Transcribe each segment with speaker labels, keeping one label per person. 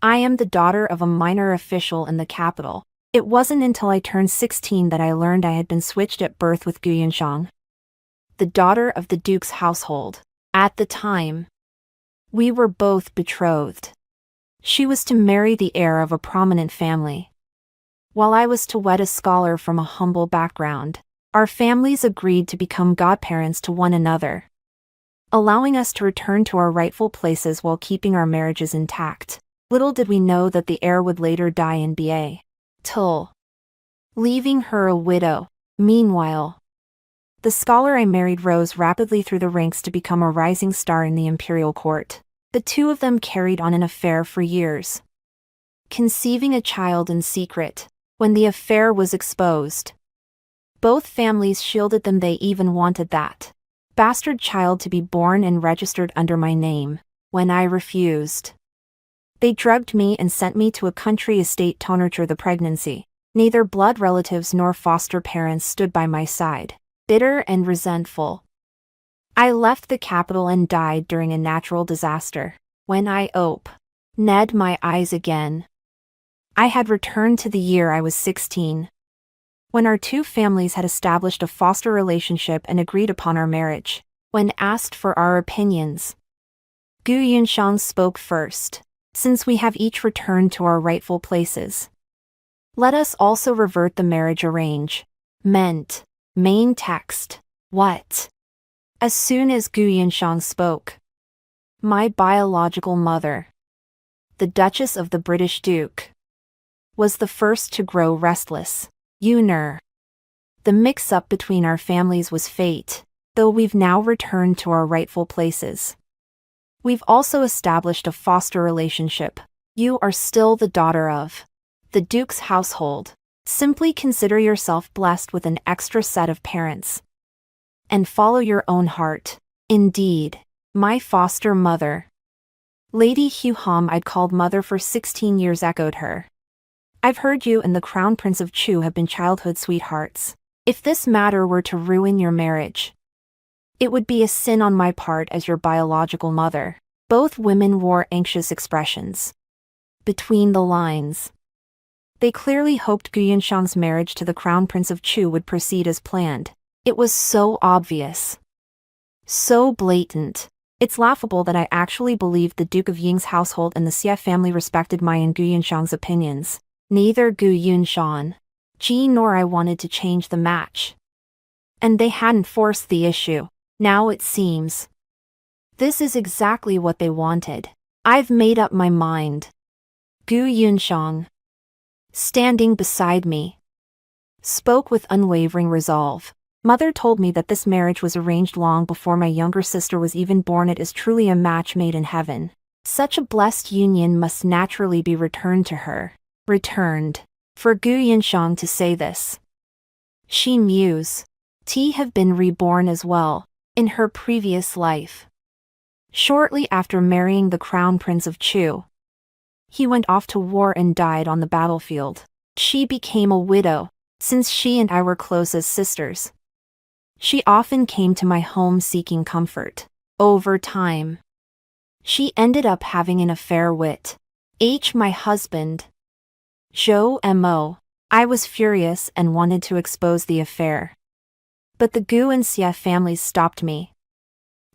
Speaker 1: I am the daughter of a minor official in the capital. It wasn't until I turned 16 that I learned I had been switched at birth with Gu Yunxiang, the daughter of the duke's household. At the time, we were both betrothed. She was to marry the heir of a prominent family, while I was to wed a scholar from a humble background. Our families agreed to become godparents to one another, allowing us to return to our rightful places while keeping our marriages intact. Little did we know that the heir would later die in Ba, leaving her a widow. Meanwhile, the scholar I married rose rapidly through the ranks to become a rising star in the imperial court. The two of them carried on an affair for years, conceiving a child in secret. When the affair was exposed, both families shielded them. They even wanted that bastard child to be born and registered under my name. When I refused, they drugged me and sent me to a country estate to nurture the pregnancy. Neither blood relatives nor foster parents stood by my side. Bitter and resentful, I left the capital and died during a natural disaster. When I opened my eyes again, I had returned to the year I was 16, when our two families had established a foster relationship and agreed upon our marriage. When asked for our opinions, Gu Yunxiang spoke first. Since we have each returned to our rightful places, let us also revert the marriage arrangement. Main text. What? As soon as Gu Yunxiang spoke, my biological mother, the Duchess of the British Duke, was the first to grow restless. The mix-up between our families was fate, though we've now returned to our rightful places. We've also established a foster relationship. You are still the daughter of the Duke's household. Simply consider yourself blessed with an extra set of parents, and follow your own heart. Indeed, my foster mother, Lady Hu Hom, I'd called mother for 16 years, echoed her. I've heard you and the Crown Prince of Chu have been childhood sweethearts. If this matter were to ruin your marriage, it would be a sin on my part as your biological mother. Both women wore anxious expressions. Between the lines, they clearly hoped Gu Yunxiang's marriage to the Crown Prince of Chu would proceed as planned. It was so obvious, so blatant. It's laughable that I actually believed the Duke of Ying's household and the Xie family respected my and Gu Yunxiang's opinions. Neither Gu Yunxiang, Ji nor I wanted to change the match, and they hadn't forced the issue. Now it seems this is exactly what they wanted. I've made up my mind. Gu Yunxiang, standing beside me, spoke with unwavering resolve. Mother told me that this marriage was arranged long before my younger sister was even born. It is truly a match made in heaven. Such a blessed union must naturally be returned to her. Returned. For Gu Yunxiang to say this, she mused. T have been reborn as well, in her previous life. Shortly after marrying the Crown Prince of Chu, he went off to war and died on the battlefield. She became a widow. Since she and I were close as sisters, she often came to my home seeking comfort. Over time, she ended up having an affair with my husband, Zhou Mo. I was furious and wanted to expose the affair, but the Gu and Xie families stopped me,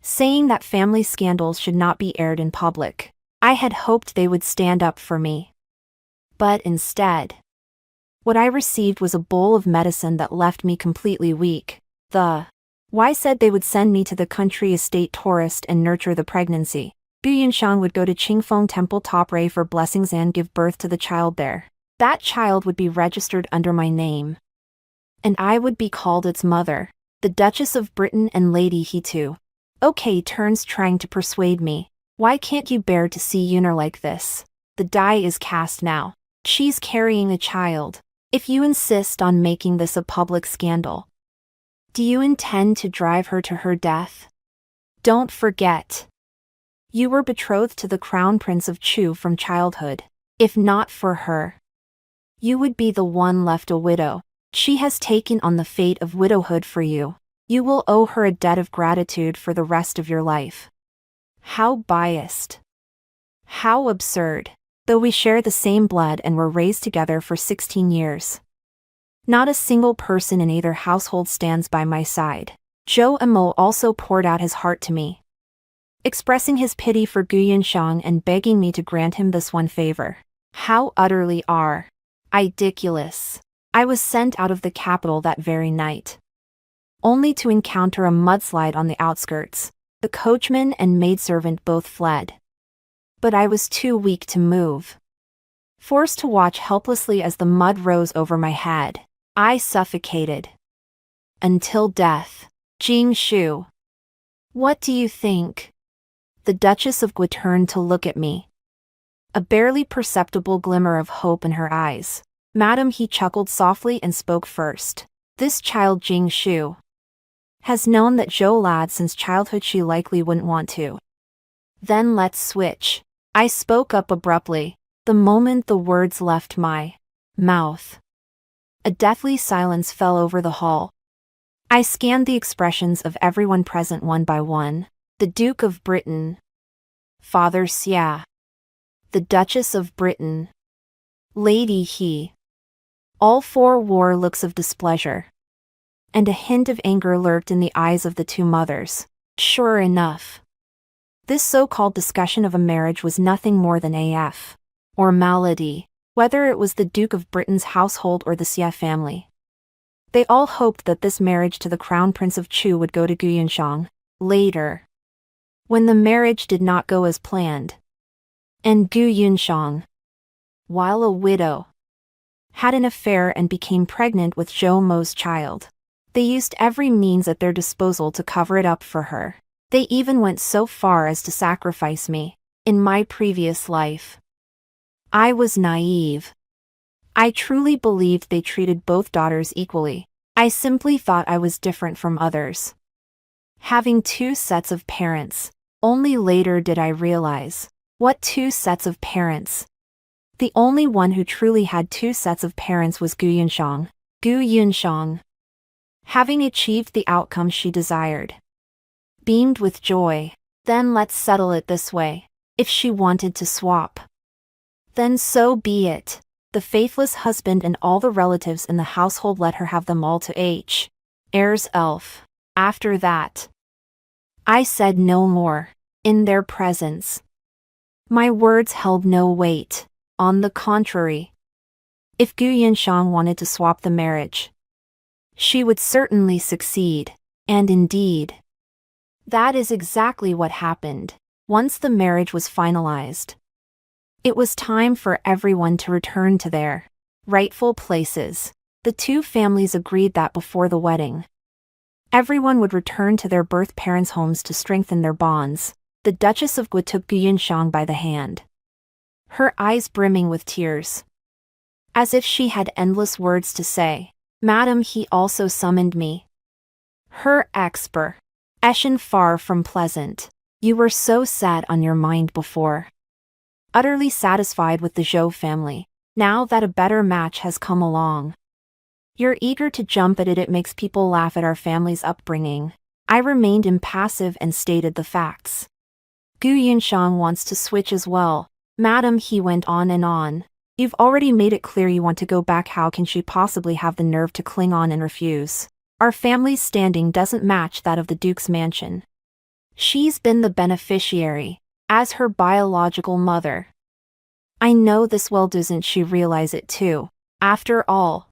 Speaker 1: saying that family scandals should not be aired in public. I had hoped they would stand up for me, but instead, what I received was a bowl of medicine that left me completely weak. The Y said they would send me to the country estate tourist and nurture the pregnancy. Gu Yunxiang would go to Qingfeng Temple Top Ray for blessings and give birth to the child there. That child would be registered under my name, and I would be called its mother, the Duchess of Britain and Lady He too. Okay, turns trying to persuade me. Why can't you bear to see Yuner like this? The die is cast now. She's carrying a child. If you insist on making this a public scandal, do you intend to drive her to her death? Don't forget, you were betrothed to the Crown Prince of Chu from childhood. If not for her, you would be the one left a widow. She has taken on the fate of widowhood for you. You will owe her a debt of gratitude for the rest of your life. How biased. How absurd. though we share the same blood and were raised together for 16 years. Not a single person in either household stands by my side. Zhou Emo also poured out his heart to me, expressing his pity for Gu Yunxiang and begging me to grant him this one favor. How utterly ridiculous. I was sent out of the capital that very night, only to encounter a mudslide on the outskirts. The coachman and maidservant both fled, but I was too weak to move. Forced to watch helplessly as the mud rose over my head, I suffocated until death. Jing Shu. What do you think? The Duchess of Gui turned to look at me, a barely perceptible glimmer of hope in her eyes. Madam, he chuckled softly and spoke first. This child Jing Shu has known that Zhou lad since childhood. She likely wouldn't want to. Then let's switch. I spoke up abruptly, the moment the words left my mouth. A deathly silence fell over the hall. I scanned the expressions of everyone present one by one. The Duke of Britain, Father Xia, the Duchess of Britain, Lady He. All four wore looks of displeasure, and a hint of anger lurked in the eyes of the two mothers. Sure enough, this so-called discussion of a marriage was nothing more than AF, or malady, whether it was the Duke of Britain's household or the Xia family. They all hoped that this marriage to the Crown Prince of Chu would go to Gu Yunxiang. Later, when the marriage did not go as planned, and Gu Yunxiang, while a widow, had an affair and became pregnant with Zhou Mo's child, they used every means at their disposal to cover it up for her. They even went so far as to sacrifice me. In my previous life, I was naive. I truly believed they treated both daughters equally. I simply thought I was different from others, having two sets of parents. Only later did I realize. What two sets of parents? The only one who truly had two sets of parents was Gu Yunxiang. Gu Yunxiang, having achieved the outcome she desired, beamed with joy. Then let's settle it this way. If she wanted to swap, then so be it. The faithless husband and all the relatives in the household let her have them all to heirs elf. After that, I said no more. In their presence, my words held no weight. On the contrary, if Gu Yunxiang wanted to swap the marriage, she would certainly succeed. And indeed, that is exactly what happened. Once the marriage was finalized, it was time for everyone to return to their rightful places. The two families agreed that before the wedding, everyone would return to their birth parents' homes to strengthen their bonds. The Duchess of Gui took Gu Yunxiang by the hand, her eyes brimming with tears, as if she had endless words to say. Madam, he also summoned me. Her expression far from pleasant. You were so sad on your mind before, utterly satisfied with the Zhou family. Now that a better match has come along, you're eager to jump at it. It makes people laugh at our family's upbringing. I remained impassive and stated the facts. Gu Yunxiang wants to switch as well. Madam, he went on and on. You've already made it clear you want to go back. How can she possibly have the nerve to cling on and refuse? Our family's standing doesn't match that of the Duke's mansion. She's been the beneficiary, as her biological mother. I know this well. Doesn't she realize it too? After all,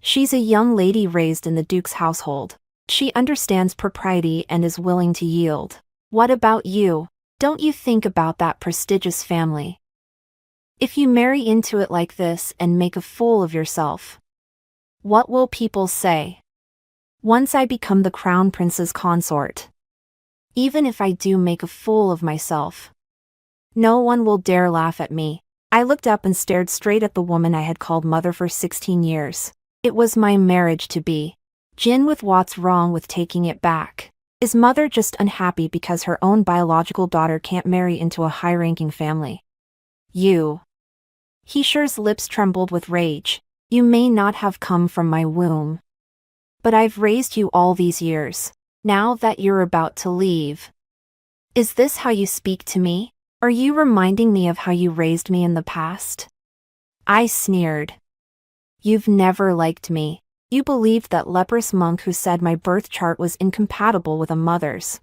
Speaker 1: she's a young lady raised in the Duke's household. She understands propriety and is willing to yield. What about you? Don't you think about that prestigious family? If you marry into it like this and make a fool of yourself, what will people say? Once I become the Crown Prince's consort, even if I do make a fool of myself, no one will dare laugh at me. I looked up and stared straight at the woman I had called mother for 16 years. It was my marriage to be. Jin, with what's wrong with taking it back? Is mother just unhappy because her own biological daughter can't marry into a high-ranking family? You. Heesher's lips trembled with rage. You may not have come from my womb, but I've raised you all these years. Now that you're about to leave, is this how you speak to me? Are you reminding me of how you raised me in the past? I sneered. You've never liked me. You believed that leprous monk who said my birth chart was incompatible with a mother's.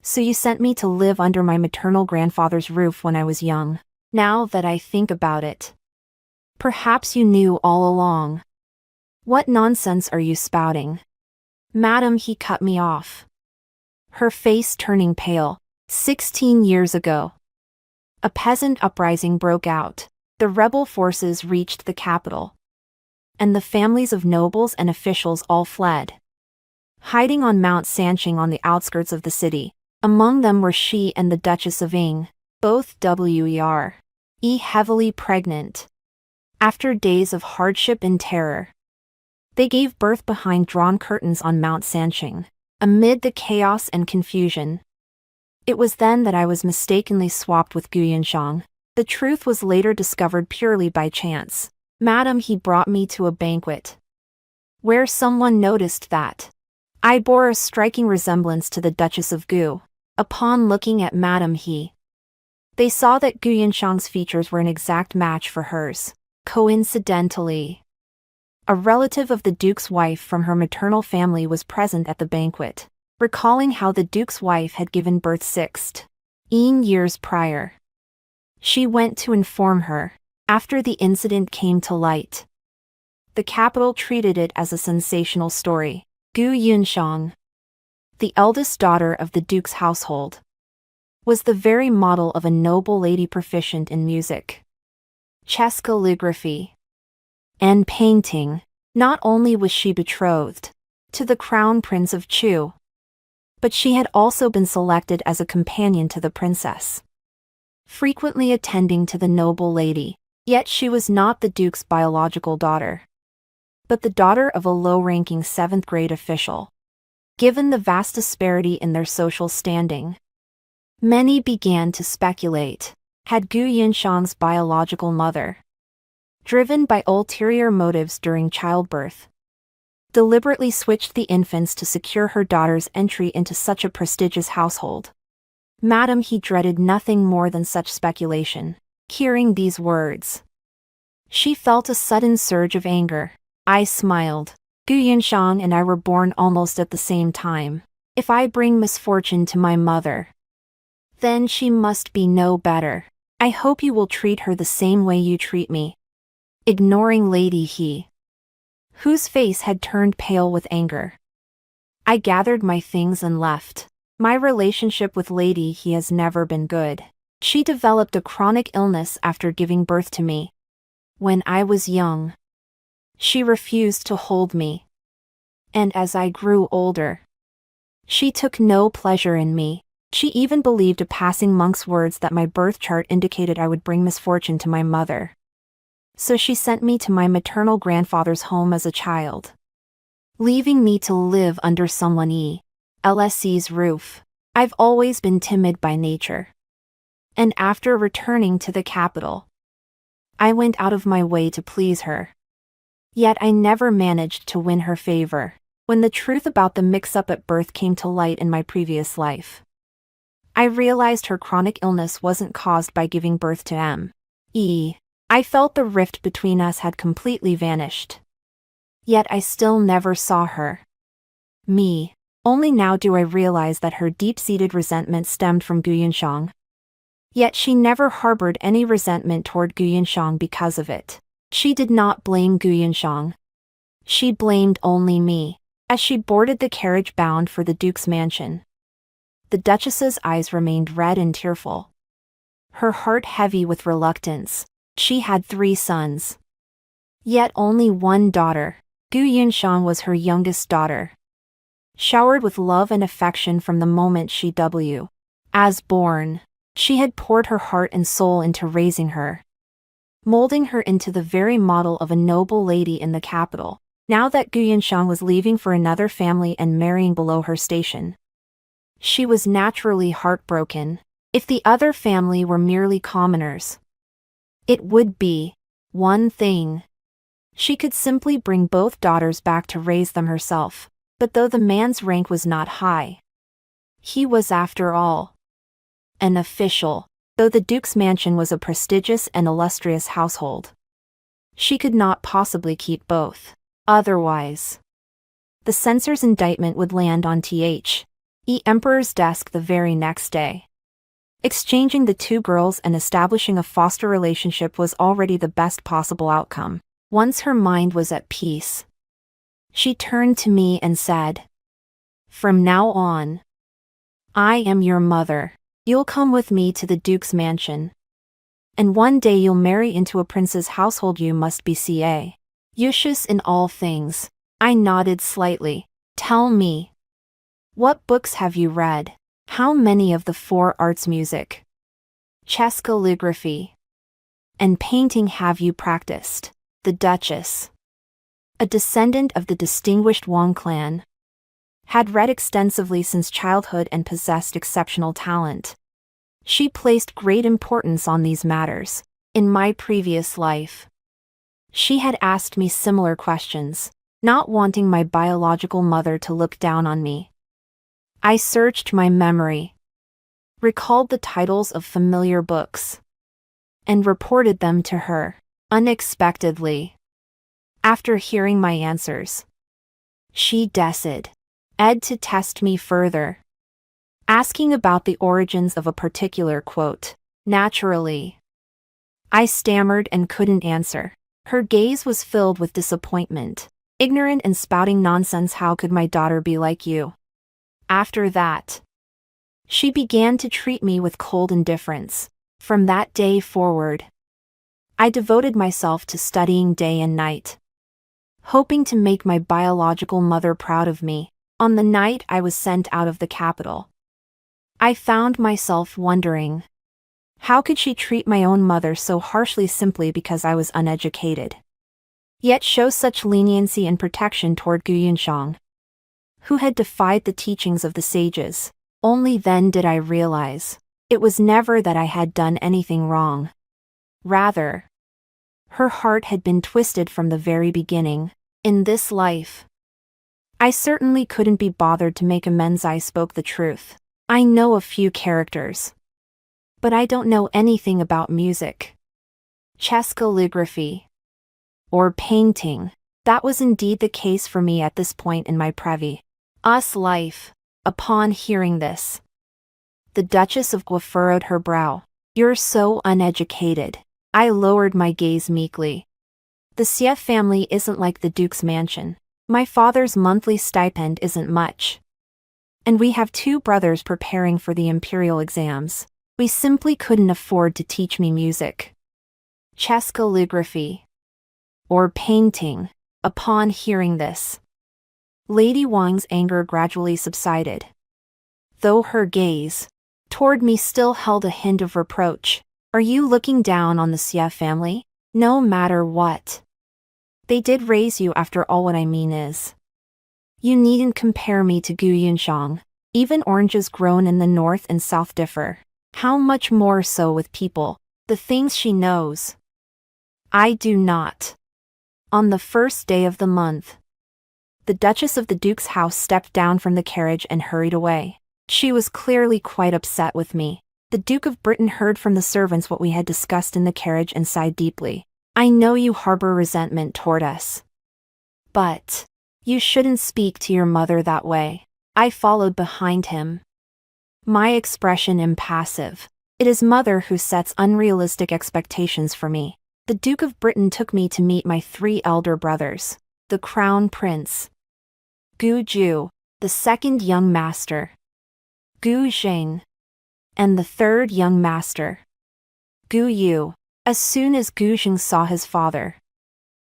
Speaker 1: So you sent me to live under my maternal grandfather's roof when I was young. Now that I think about it, perhaps you knew all along. What nonsense are you spouting? Madam, he cut me off, her face turning pale. 16 years ago, a peasant uprising broke out. The rebel forces reached the capital, and the families of nobles and officials all fled, hiding on Mount Sanching on the outskirts of the city. Among them were she and the Duchess of Ing, both heavily pregnant. After days of hardship and terror, they gave birth behind drawn curtains on Mount Sanching, amid the chaos and confusion. It was then that I was mistakenly swapped with Gu Yunshang. The truth was later discovered purely by chance. Madam, he brought me to a banquet, where someone noticed that I bore a striking resemblance to the Duchess of Gu. Upon looking at Madam they saw that Gu Yunshang's features were an exact match for hers. Coincidentally, a relative of the Duke's wife from her maternal family was present at the banquet. Recalling how the Duke's wife had given birth 16 years prior, she went to inform her. After the incident came to light, the capital treated it as a sensational story. Gu Yunshang, the eldest daughter of the Duke's household, was the very model of a noble lady proficient in music, chess, calligraphy, and painting. Not only was she betrothed to the Crown Prince of Chu, but she had also been selected as a companion to the princess, frequently attending to the noble lady. Yet she was not the Duke's biological daughter, but the daughter of a low-ranking 7th-grade official. Given the vast disparity in their social standing, many began to speculate, had Gu Yunshang's biological mother, driven by ulterior motives during childbirth, deliberately switched the infants to secure her daughter's entry into such a prestigious household. Madam, he dreaded nothing more than such speculation. Hearing these words, she felt a sudden surge of anger. I smiled. Gu Yunshang and I were born almost at the same time. If I bring misfortune to my mother, then she must be no better. I hope you will treat her the same way you treat me. Ignoring Lady He, whose face had turned pale with anger, I gathered my things and left. My relationship with Lady He has never been good. She developed a chronic illness after giving birth to me. When I was young, she refused to hold me, and as I grew older, she took no pleasure in me. She even believed a passing monk's words that my birth chart indicated I would bring misfortune to my mother. So she sent me to my maternal grandfather's home as a child, leaving me to live under someone else's roof. I've always been timid by nature, and after returning to the capital, I went out of my way to please her. Yet I never managed to win her favor. When the truth about the mix-up at birth came to light in my previous life, I realized her chronic illness wasn't caused by giving birth to M.E. I felt the rift between us had completely vanished. Yet I still never saw her. Me. Only now do I realize that her deep-seated resentment stemmed from Gu Yunshang. Yet she never harbored any resentment toward Gu Yunshang because of it. She did not blame Gu Yunshang. She blamed only me. As she boarded the carriage bound for the Duke's mansion, the Duchess's eyes remained red and tearful, her heart heavy with reluctance. She had 3 sons, yet only 1 daughter. Gu Yunshang was her youngest daughter, showered with love and affection from the moment she was born. She had poured her heart and soul into raising her, molding her into the very model of a noble lady in the capital. Now that Gu Yunshang was leaving for another family and marrying below her station, she was naturally heartbroken. If the other family were merely commoners, it would be one thing. She could simply bring both daughters back to raise them herself. But though the man's rank was not high, he was, after all, an official. Though the Duke's mansion was a prestigious and illustrious household, she could not possibly keep both. Otherwise, the censor's indictment would land on the Emperor's desk the very next day. Exchanging the two girls and establishing a foster relationship was already the best possible outcome. Once her mind was at peace, she turned to me and said, "From now on, I am your mother. You'll come with me to the Duke's mansion. And one day you'll marry into a prince's household. You must be cautious in all things." I nodded slightly. "Tell me, what books have you read? How many of the four arts, music, chess, calligraphy, and painting, have you practiced?" The Duchess, a descendant of the distinguished Wang clan, had read extensively since childhood and possessed exceptional talent. She placed great importance on these matters. In my previous life, she had asked me similar questions, not wanting my biological mother to look down on me. I searched my memory, recalled the titles of familiar books, and reported them to her. Unexpectedly, after hearing my answers, she decided to test me further, asking about the origins of a particular quote. Naturally, I stammered and couldn't answer. Her gaze was filled with disappointment. "Ignorant and spouting nonsense, how could my daughter be like you?" After that, she began to treat me with cold indifference. From that day forward, I devoted myself to studying day and night, hoping to make my biological mother proud of me. On the night I was sent out of the capital, I found myself wondering, how could she treat my own mother so harshly simply because I was uneducated, yet show such leniency and protection toward Gu Yunshang, who had defied the teachings of the sages? Only then did I realize, it was never that I had done anything wrong. Rather, her heart had been twisted from the very beginning. In this life, I certainly couldn't be bothered to make amends. I spoke the truth. I know a few characters, but I don't know anything about music, chess, calligraphy, or painting. That was indeed the case for me at this point in my previous life. Upon hearing this, the Duchess of Gua furrowed her brow. "You're so uneducated." I lowered my gaze meekly. "The Xie family isn't like the Duke's mansion. My father's monthly stipend isn't much. And we have two brothers preparing for the imperial exams. We simply couldn't afford to teach me music, chess, calligraphy, or painting." Upon hearing this, Lady Wang's anger gradually subsided, though her gaze toward me still held a hint of reproach. "Are you looking down on the Xie family? No matter what, they did raise you after all. What I mean is, you needn't compare me to Gu Yunshang. Even oranges grown in the north and south differ. How much more so with people, the things she knows, I do not." On the first day of the month, the Duchess of the Duke's house stepped down from the carriage and hurried away. She was clearly quite upset with me. The Duke of Britain heard from the servants what we had discussed in the carriage and sighed deeply. "I know you harbor resentment toward us, but you shouldn't speak to your mother that way." I followed behind him, my expression impassive. It is mother who sets unrealistic expectations for me. The Duke of Britain took me to meet my three elder brothers, the Crown Prince, Gu Ju, the second young master, Gu Zheng, and the third young master, Gu Yu. As soon as Gu Zheng saw his father,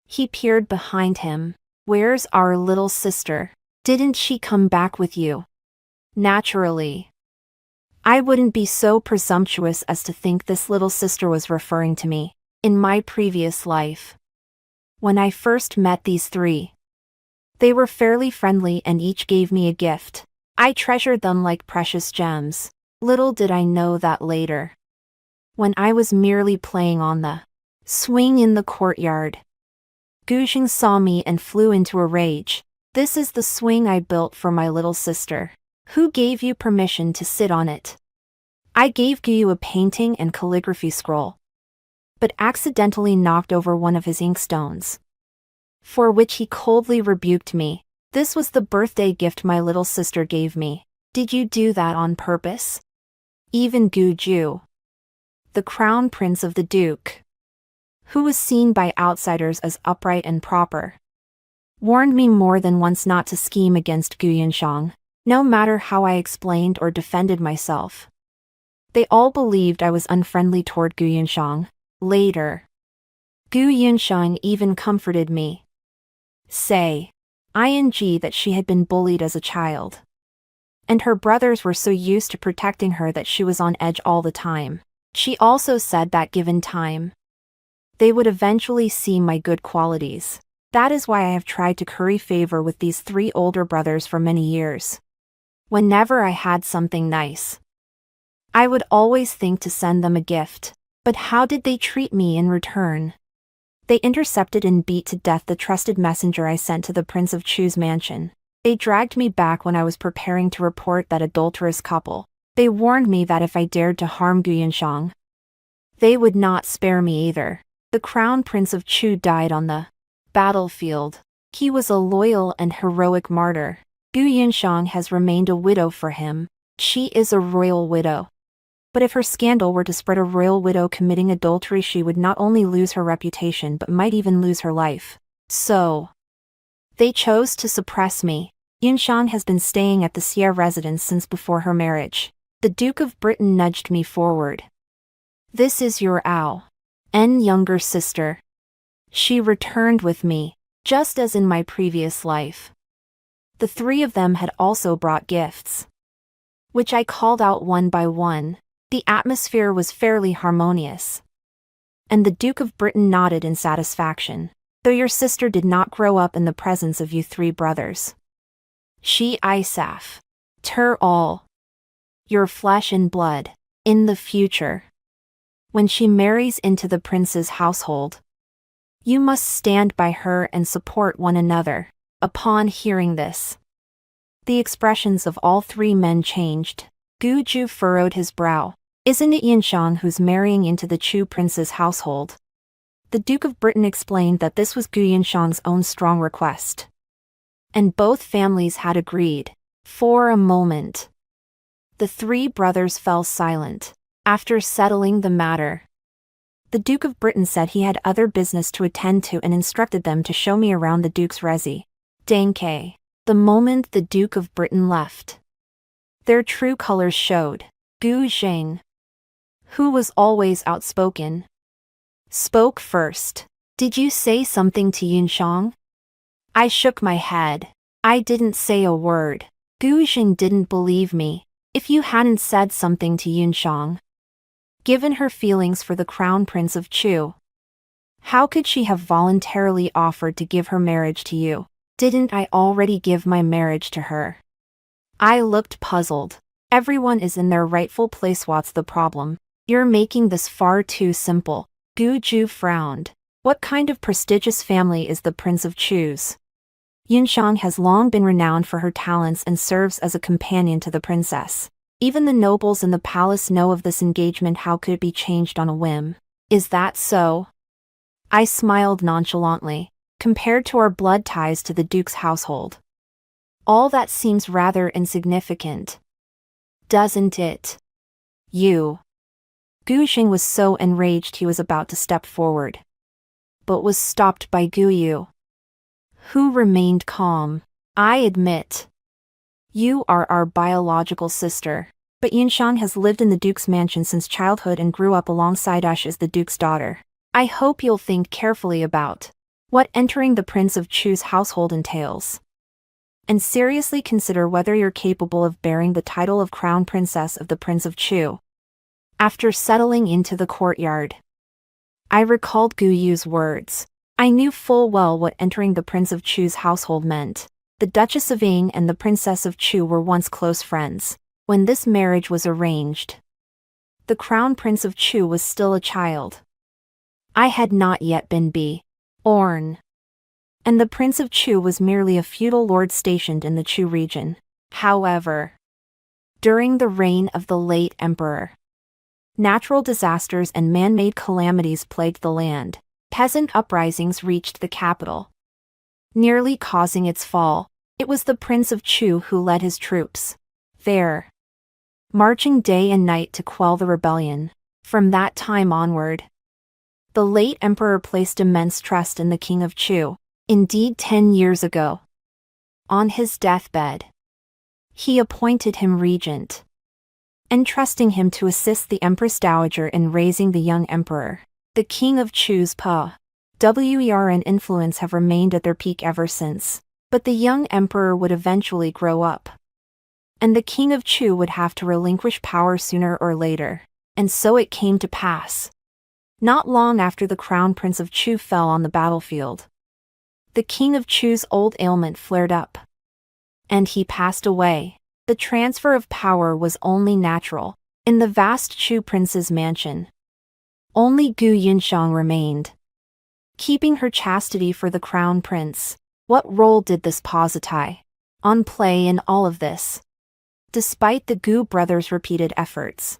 Speaker 1: he peered behind him. "Where's our little sister? Didn't she come back with you?" Naturally, I wouldn't be so presumptuous as to think this little sister was referring to me. In my previous life, when I first met these three, they were fairly friendly and each gave me a gift. I treasured them like precious gems. Little did I know that later, when I was merely playing on the swing in the courtyard, Gu Zheng saw me and flew into a rage. "This is the swing I built for my little sister. Who gave you permission to sit on it?" I gave Guyu a painting and calligraphy scroll, but accidentally knocked over one of his inkstones, for which he coldly rebuked me. This was the birthday gift my little sister gave me. Did you do that on purpose? Even Guju, the crown prince of the duke, who was seen by outsiders as upright and proper, warned me more than once not to scheme against Gu Yunshang, no matter how I explained or defended myself. They all believed I was unfriendly toward Gu Yunshang. Later, Gu Yunshang even comforted me, saying that she had been bullied as a child, and her brothers were so used to protecting her that she was on edge all the time. She also said that given time, they would eventually see my good qualities. That is why I have tried to curry favor with these 3 older brothers for many years. Whenever I had something nice, I would always think to send them a gift. But how did they treat me in return? They intercepted and beat to death the trusted messenger I sent to the Prince of Chu's mansion. They dragged me back when I was preparing to report that adulterous couple. They warned me that if I dared to harm Gu Yunshang, they would not spare me either. The crown prince of Chu died on the battlefield. He was a loyal and heroic martyr. Gu Yunshang has remained a widow for him. She is a royal widow. But if her scandal were to spread, a royal widow committing adultery, she would not only lose her reputation but might even lose her life. So, they chose to suppress me. Yunshang has been staying at the Xie residence since before her marriage. The Duke of Britain nudged me forward. This is your younger sister. She returned with me, just as in my previous life. The 3 of them had also brought gifts, which I called out one by one. The atmosphere was fairly harmonious, and the Duke of Britain nodded in satisfaction. Though your sister did not grow up in the presence of you 3 brothers, she Isaf, ter all, your flesh and blood. In the future, when she marries into the prince's household, you must stand by her and support one another. Upon hearing this, the expressions of all 3 men changed. Gu Ju furrowed his brow. Isn't it Yunshang who's marrying into the Chu prince's household? The Duke of Britain explained that this was Gu Yunshang's own strong request, and both families had agreed. For a moment, the 3 brothers fell silent. After settling the matter, the Duke of Britain said he had other business to attend to and instructed them to show me around the Duke's resi. Danke. The moment the Duke of Britain left, their true colors showed. Gu Zheng, who was always outspoken, spoke first. Did you say something to Yunshang? I shook my head. I didn't say a word. Gu Zheng didn't believe me. If you hadn't said something to Yunshang, given her feelings for the crown prince of Chu, how could she have voluntarily offered to give her marriage to you? Didn't I already give my marriage to her? I looked puzzled. Everyone is in their rightful place. What's the problem? You're making this far too simple. Gu Ju frowned. What kind of prestigious family is the Prince of Chu's? Yunshang has long been renowned for her talents and serves as a companion to the princess. Even the nobles in the palace know of this engagement. How could it be changed on a whim? Is that so? I smiled nonchalantly. Compared to our blood ties to the Duke's household, all that seems rather insignificant, doesn't it? You. Gu Xing was so enraged he was about to step forward, but was stopped by Gu Yu, who remained calm. I admit, you are our biological sister, but Yunshang has lived in the Duke's mansion since childhood and grew up alongside us as the Duke's daughter. I hope you'll think carefully about what entering the Prince of Chu's household entails, and seriously consider whether you're capable of bearing the title of Crown Princess of the Prince of Chu. After settling into the courtyard, I recalled Gu Yu's words. I knew full well what entering the Prince of Chu's household meant. The Duchess of Ying and the Princess of Chu were once close friends. When this marriage was arranged, the Crown Prince of Chu was still a child. I had not yet been born, and the Prince of Chu was merely a feudal lord stationed in the Chu region. However, during the reign of the late emperor, Natural disasters and man-made calamities plagued the land. Peasant uprisings reached the capital, nearly causing its fall. It was the Prince of Chu who led his troops there, marching day and night to quell the rebellion. From that time onward, the late emperor placed immense trust in the King of Chu. Indeed, 10 years ago, on his deathbed, he appointed him regent, entrusting him to assist the Empress Dowager in raising the young emperor. The King of Chu's power and influence have remained at their peak ever since, but the young emperor would eventually grow up, and the King of Chu would have to relinquish power sooner or later. And so it came to pass. Not long after the Crown Prince of Chu fell on the battlefield, the King of Chu's old ailment flared up, and he passed away. The transfer of power was only natural. In the vast Chu prince's mansion, only Gu Yinshang remained, keeping her chastity for the crown prince. What role did this Positai on play in all of this? Despite the Gu brothers' repeated efforts,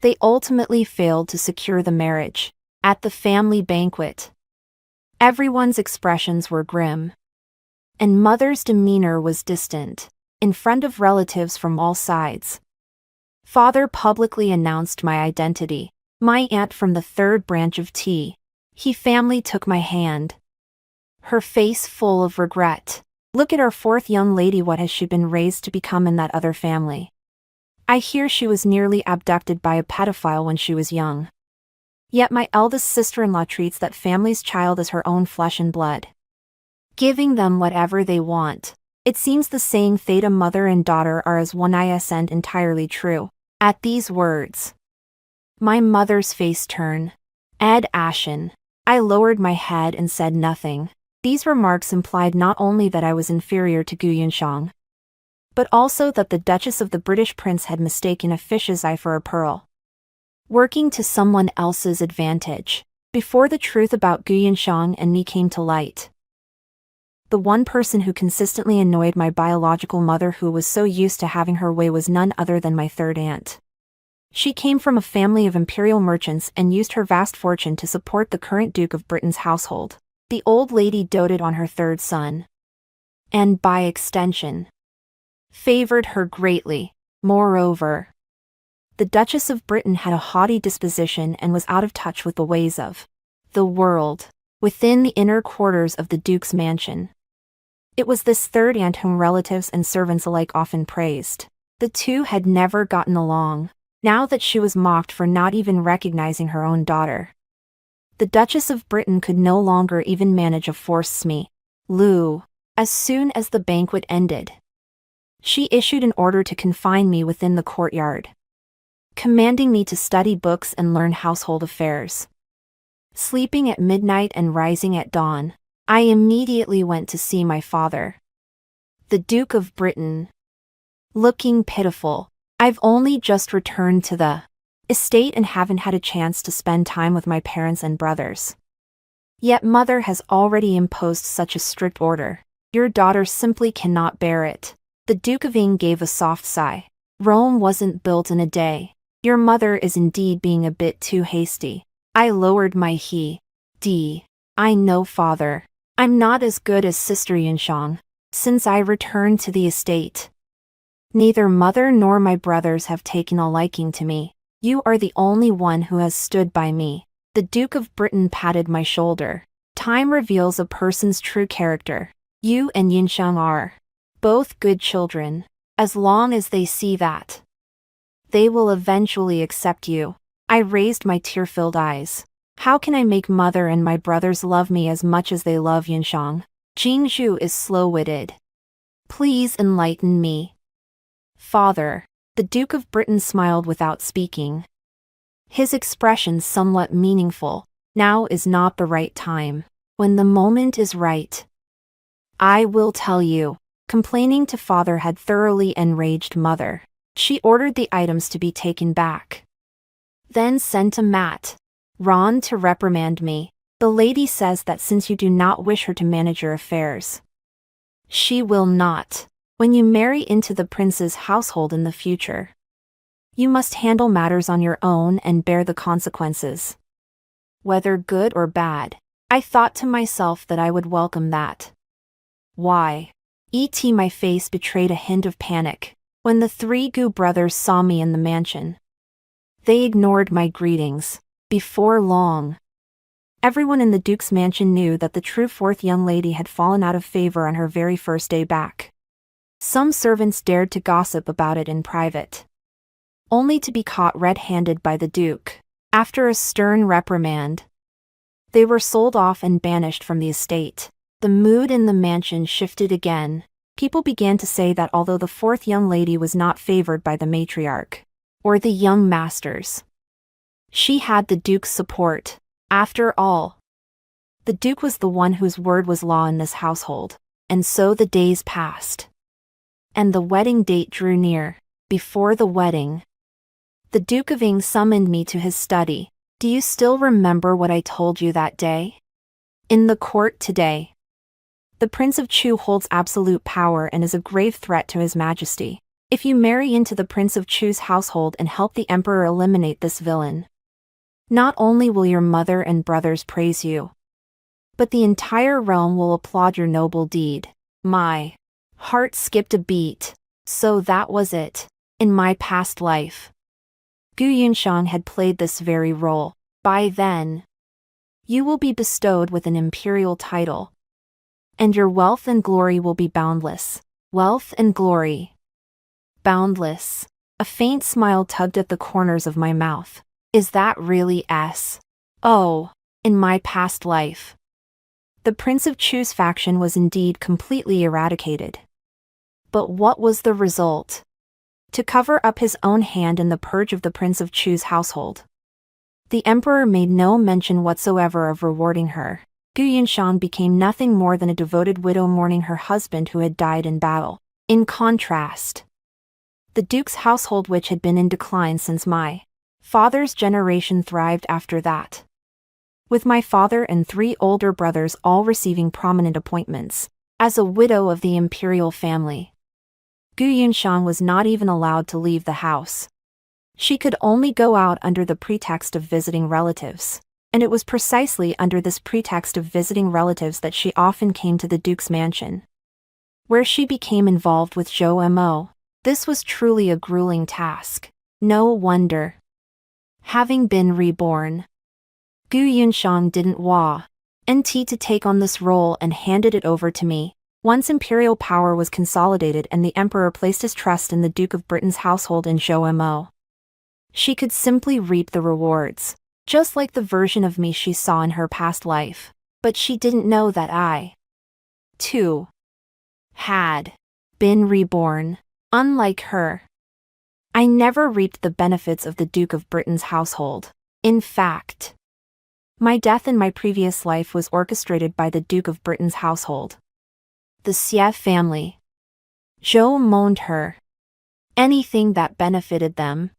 Speaker 1: they ultimately failed to secure the marriage. At the family banquet, everyone's expressions were grim, and mother's demeanor was distant. In front of relatives from all sides, father publicly announced my identity. My aunt from the third branch of T. He family took my hand, her face full of regret. Look at our fourth young lady, what has she been raised to become in that other family? I hear she was nearly abducted by a pedophile when she was young. Yet my eldest sister-in-law treats that family's child as her own flesh and blood, giving them whatever they want. It seems the saying Theta mother and daughter are as one isn't entirely true. At these words, my mother's face turned ashen. I lowered my head and said nothing. These remarks implied not only that I was inferior to Gu Yinshang, but also that the Duchess of the British Prince had mistaken a fish's eye for a pearl, working to someone else's advantage. Before the truth about Gu Yinshang and me came to light, the one person who consistently annoyed my biological mother, who was so used to having her way, was none other than my third aunt. She came from a family of imperial merchants and used her vast fortune to support the current Duke of Britain's household. The old lady doted on her third son, and by extension, favored her greatly. Moreover, the Duchess of Britain had a haughty disposition and was out of touch with the ways of the world. Within the inner quarters of the Duke's mansion, it was this third aunt whom relatives and servants alike often praised. The two had never gotten along. Now that she was mocked for not even recognizing her own daughter, the Duchess of Britain could no longer even manage a forced me. Lu. As soon as the banquet ended, she issued an order to confine me within the courtyard, commanding me to study books and learn household affairs, sleeping at midnight and rising at dawn. I immediately went to see my father, the Duke of Britain, looking pitiful. I've only just returned to the estate and haven't had a chance to spend time with my parents and brothers. Yet mother has already imposed such a strict order. Your daughter simply cannot bear it. The Duke of Ing gave a soft sigh. Rome wasn't built in a day. Your mother is indeed being a bit too hasty. I lowered my head. I know, father. I'm not as good as Sister Yinshang. Since I returned to the estate, neither mother nor my brothers have taken a liking to me. You are the only one who has stood by me. The Duke of Britain patted my shoulder. Time reveals a person's true character. You and Yinshang are both good children. As long as they see that, they will eventually accept you. I raised my tear-filled eyes. How can I make mother and my brothers love me as much as they love Yinshang? Jingzhu is slow-witted. Please enlighten me. Father. The Duke of Britain smiled without speaking, his expression somewhat meaningful. Now is not the right time. When the moment is right, I will tell you. Complaining to father had thoroughly enraged mother. She ordered the items to be taken back, then sent to Matt Ron to reprimand me. The lady says that since you do not wish her to manage your affairs, she will not. When you marry into the prince's household in the future, You must handle matters on your own and bear the consequences. Whether good or bad, I thought to myself that I would welcome that. Why? My face betrayed a hint of panic when the three Gu brothers saw me in the mansion. They ignored my greetings. Before long, everyone in the Duke's mansion knew that the true fourth young lady had fallen out of favor on her very first day back. Some servants dared to gossip about it in private, only to be caught red-handed by the Duke. After a stern reprimand, they were sold off and banished from the estate. The mood in the mansion shifted again. People began to say that although the fourth young lady was not favored by the matriarch or the young masters, she had the Duke's support. After all, the Duke was the one whose word was law in this household. And so the days passed, and the wedding date drew near. Before the wedding, the Duke of Ing summoned me to his study. Do you still remember what I told you that day? In the court today, the Prince of Chu holds absolute power and is a grave threat to His Majesty. If you marry into the Prince of Chu's household and help the Emperor eliminate this villain, not only will your mother and brothers praise you, but the entire realm will applaud your noble deed. My heart skipped a beat. So that was it. In my past life, Gu Yunshang had played this very role. By then, you will be bestowed with an imperial title, and your wealth and glory will be boundless. Wealth and glory. Boundless. A faint smile tugged at the corners of my mouth. Is that really S? Oh, in my past life, the Prince of Chu's faction was indeed completely eradicated. But what was the result? To cover up his own hand in the purge of the Prince of Chu's household, the Emperor made no mention whatsoever of rewarding her. Gu Yunshang became nothing more than a devoted widow mourning her husband who had died in battle. In contrast, the Duke's household, which had been in decline since my father's generation, thrived after that, with my father and three older brothers all receiving prominent appointments. As a widow of the imperial family, Gu Yunshang was not even allowed to leave the house. She could only go out under the pretext of visiting relatives, and it was precisely under this pretext of visiting relatives that she often came to the Duke's mansion, where she became involved with Zhou Mo. This was truly a grueling task. No wonder. Having been reborn, Gu Yunshang didn't NT to take on this role and handed it over to me. Once imperial power was consolidated and the Emperor placed his trust in the Duke of Britain's household in Zhou Mo, she could simply reap the rewards, just like the version of me she saw in her past life. But she didn't know that I, too, had been reborn. Unlike her, I never reaped the benefits of the Duke of Britain's household. In fact, my death in my previous life was orchestrated by the Duke of Britain's household, the Xie family. Zhou moaned her. Anything that benefited them.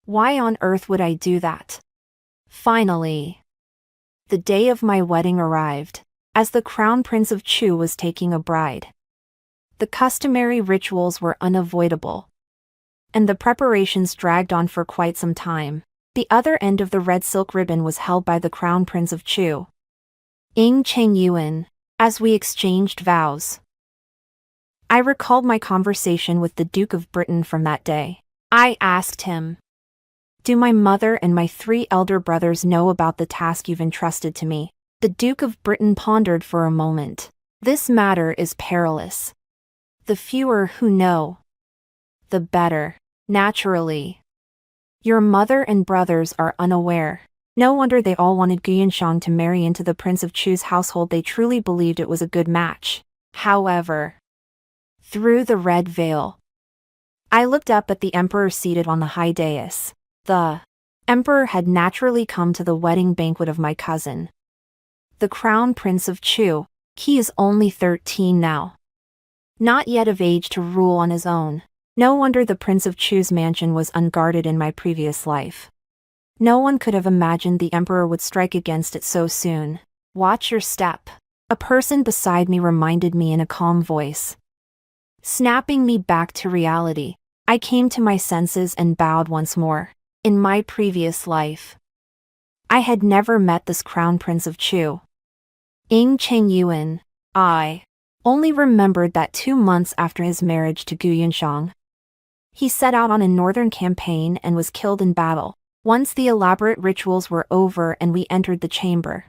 Speaker 1: Why on earth would I do that? Finally, the day of my wedding arrived, as the Crown Prince of Chu was taking a bride. The customary rituals were unavoidable, and the preparations dragged on for quite some time. The other end of the red silk ribbon was held by the Crown Prince of Chu, Ying Cheng Yuan, as we exchanged vows. I recalled my conversation with the Duke of Britain from that day. I asked him, "Do my mother and my three elder brothers know about the task you've entrusted to me?" The Duke of Britain pondered for a moment. This matter is perilous. The fewer who know, the better. Naturally, your mother and brothers are unaware. No wonder they all wanted Gu Yunshang to marry into the Prince of Chu's household. They truly believed it was a good match. However, through the red veil, I looked up at the Emperor seated on the high dais. The Emperor had naturally come to the wedding banquet of my cousin, the Crown Prince of Chu. He is only 13 now, not yet of age to rule on his own. No wonder the Prince of Chu's mansion was unguarded in my previous life. No one could have imagined the Emperor would strike against it so soon. Watch your step, a person beside me reminded me in a calm voice. Snapping me back to reality, I came to my senses and bowed once more. In my previous life, I had never met this crown prince of Chu. Ing Cheng Yuan. I only remembered that 2 months after his marriage to Gu Yunshang, he set out on a northern campaign and was killed in battle. Once the elaborate rituals were over and we entered the chamber,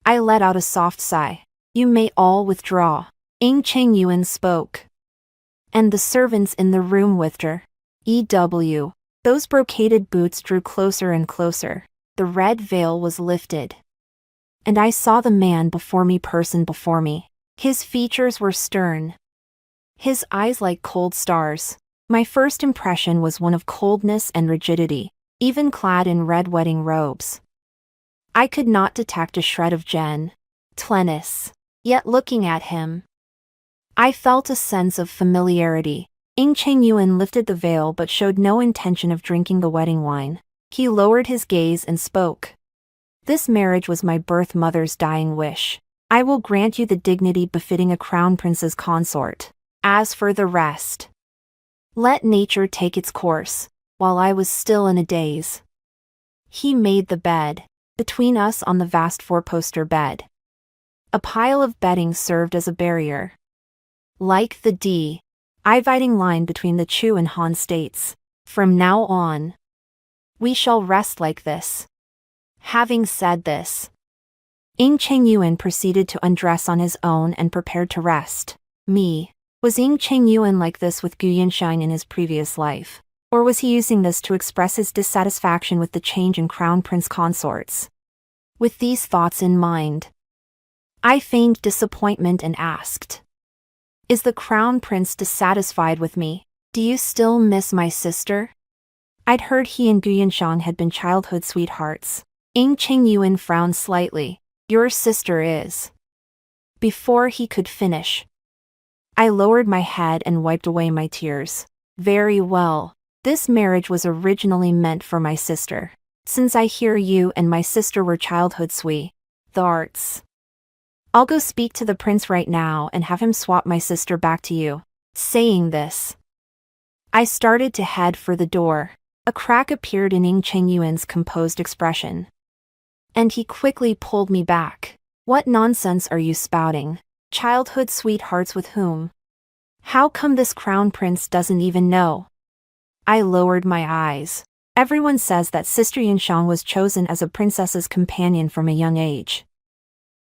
Speaker 1: I let out a soft sigh. You may all withdraw. Ing Cheng Yuan spoke. And the servants in the room withdrew. EW. Those brocaded boots drew closer and closer. The red veil was lifted. And I saw the man before me. His features were stern. His eyes like cold stars. My first impression was one of coldness and rigidity, even clad in red wedding robes. I could not detect a shred of gentleness. Yet looking at him, I felt a sense of familiarity. Ing Cheng Yuan lifted the veil but showed no intention of drinking the wedding wine. He lowered his gaze and spoke. This marriage was my birth mother's dying wish. I will grant you the dignity befitting a crown prince's consort. As for the rest, let nature take its course. While I was still in a daze, he made the bed between us on the vast four-poster bed. A pile of bedding served as a barrier. Like the dividing line between the Chu and Han states. From now on, we shall rest like this. Having said this, Ing Cheng Yuan proceeded to undress on his own and prepared to rest. Was Ing Cheng Yuan like this with Gu Yunshang in his previous life? Or was he using this to express his dissatisfaction with the change in crown prince consorts? With these thoughts in mind, I feigned disappointment and asked, Is the crown prince dissatisfied with me? Do you still miss my sister? I'd heard he and Gu Yunshang had been childhood sweethearts. Ing Cheng Yuan frowned slightly. Your sister is. Before he could finish, I lowered my head and wiped away my tears. Very well. This marriage was originally meant for my sister. Since I hear you and my sister were childhood sweethearts, I'll go speak to the prince right now and have him swap my sister back to you. Saying this, I started to head for the door. A crack appeared in Ing Cheng Yuan's composed expression, and he quickly pulled me back. What nonsense are you spouting? Childhood sweethearts with whom? How come this crown prince doesn't even know? I lowered my eyes. Everyone says that Sister Yunshang was chosen as a princess's companion from a young age,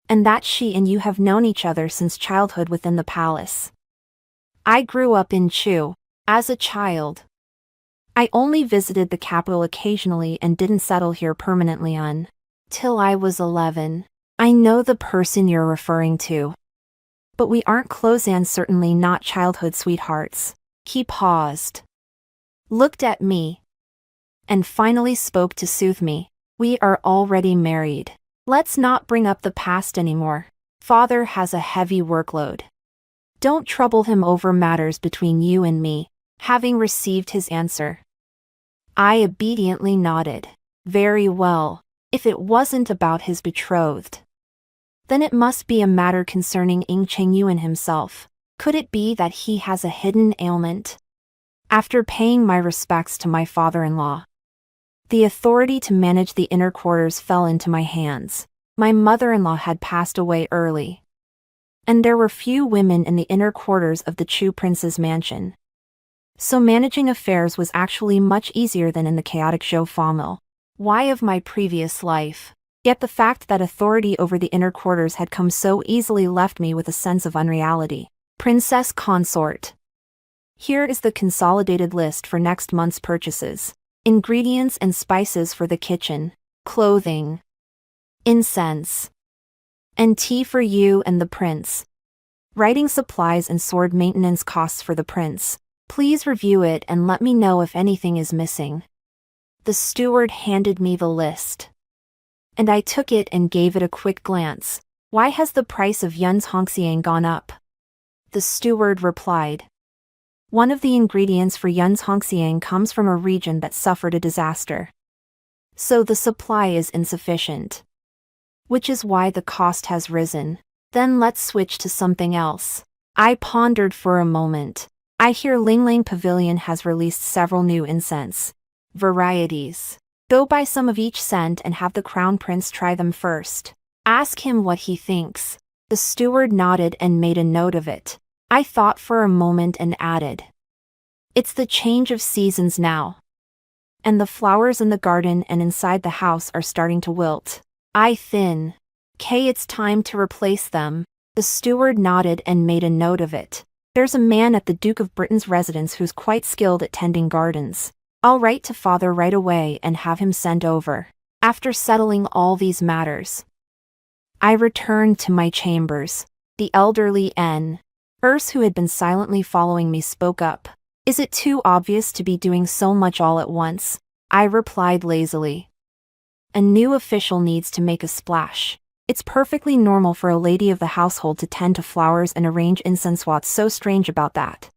Speaker 1: and that she and you have known each other since childhood within the palace. I grew up in Chu. As a child, I only visited the capital occasionally and didn't settle here permanently until I was 11. I know the person you're referring to, but we aren't close and certainly not childhood sweethearts. He paused, looked at me, and finally spoke to soothe me. We are already married. Let's not bring up the past anymore. Father has a heavy workload. Don't trouble him over matters between you and me. Having received his answer, I obediently nodded. Very well. If it wasn't about his betrothed, then it must be a matter concerning Ing Cheng Yuan himself. Could it be that he has a hidden ailment? After paying my respects to my father-in-law, the authority to manage the inner quarters fell into my hands. My mother-in-law had passed away early, and there were few women in the inner quarters of the Chu prince's mansion. So managing affairs was actually much easier than in the chaotic Zhou Famil. Why of my previous life? Yet the fact that authority over the inner quarters had come so easily left me with a sense of unreality. Princess consort. Here is the consolidated list for next month's purchases. Ingredients and spices for the kitchen, clothing, incense, and tea for you and the prince. Writing supplies and sword maintenance costs for the prince. Please review it and let me know if anything is missing. The steward handed me the list, and I took it and gave it a quick glance. Why has the price of Yun's Hongxiang gone up? The steward replied. One of the ingredients for Yun's Hongxiang comes from a region that suffered a disaster, so the supply is insufficient, which is why the cost has risen. Then let's switch to something else. I pondered for a moment. I hear Lingling Pavilion has released several new incense varieties. Go buy some of each scent and have the crown prince try them first. Ask him what he thinks." The steward nodded and made a note of it. I thought for a moment and added, "It's the change of seasons now. And the flowers in the garden and inside the house are starting to wilt. It's time to replace them." The steward nodded and made a note of it. "There's a man at the Duke of Britain's residence who's quite skilled at tending gardens. I'll write to father right away and have him sent over." After settling all these matters, I returned to my chambers. The elderly Urs, who had been silently following me, spoke up. "Is it too obvious to be doing so much all at once?" I replied lazily. "A new official needs to make a splash. It's perfectly normal for a lady of the household to tend to flowers and arrange incense. What's so strange about that?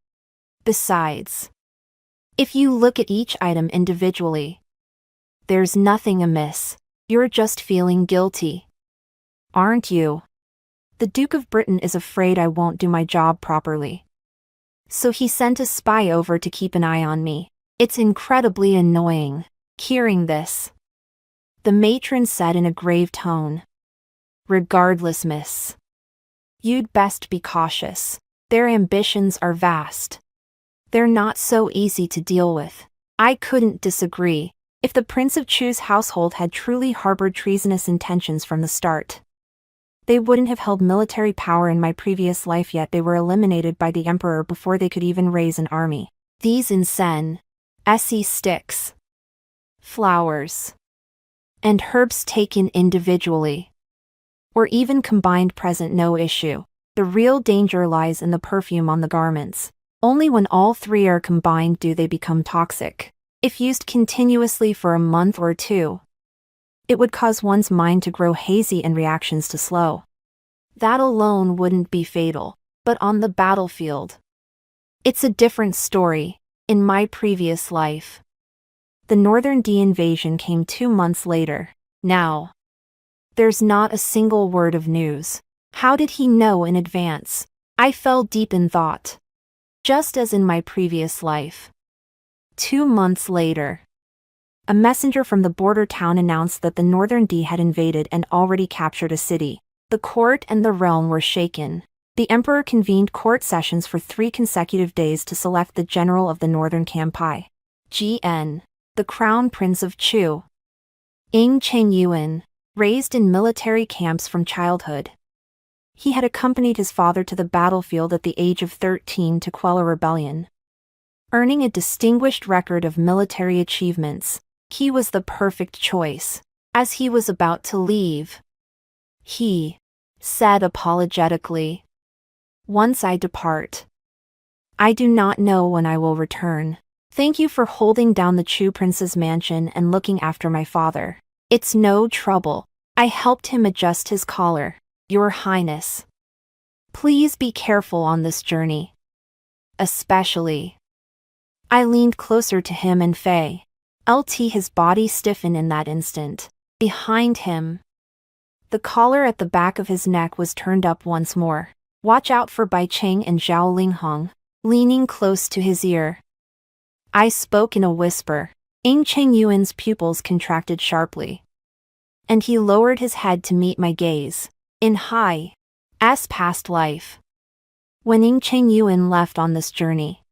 Speaker 1: Besides, if you look at each item individually, there's nothing amiss. You're just feeling guilty, aren't you? The Duke of Britain is afraid I won't do my job properly, so he sent a spy over to keep an eye on me. It's incredibly annoying." Hearing this, the matron said in a grave tone, "Regardless, miss, you'd best be cautious. Their ambitions are vast. They're not so easy to deal with." I couldn't disagree. If the Prince of Chu's household had truly harbored treasonous intentions from the start, they wouldn't have held military power in my previous life, yet they were eliminated by the emperor before they could even raise an army. These incense sticks, flowers, and herbs taken individually or even combined present no issue. The real danger lies in the perfume on the garments. Only when all three are combined do they become toxic. If used continuously for a month or two, it would cause one's mind to grow hazy and reactions to slow. That alone wouldn't be fatal, but on the battlefield, it's a different story. In my previous life, the Northern D invasion came 2 months later. Now, there's not a single word of news. How did he know in advance? I fell deep in thought. Just as in my previous life. 2 months later, a messenger from the border town announced that the Northern D had invaded and already captured a city. The court and the realm were shaken. The emperor convened court sessions for 3 consecutive days to select the general of the Northern Campai. The Crown Prince of Chu, Ing Chengyuan, raised in military camps from childhood. He had accompanied his father to the battlefield at the age of 13 to quell a rebellion, earning a distinguished record of military achievements. He was the perfect choice. As he was about to leave, he said apologetically, "Once I depart, I do not know when I will return. Thank you for holding down the Chu prince's mansion and looking after my father. It's no trouble. I helped him adjust his collar. Your Highness, please be careful on this journey. Especially." I leaned closer to him and his body stiffened in that instant. Behind him, the collar at the back of his neck was turned up once more. "Watch out for Bai Cheng and Zhao Linghong." Leaning close to his ear, I spoke in a whisper. Ing Chengyuan's pupils contracted sharply, and he lowered his head to meet my gaze. In past life, when Ing Chengyuan left on this journey,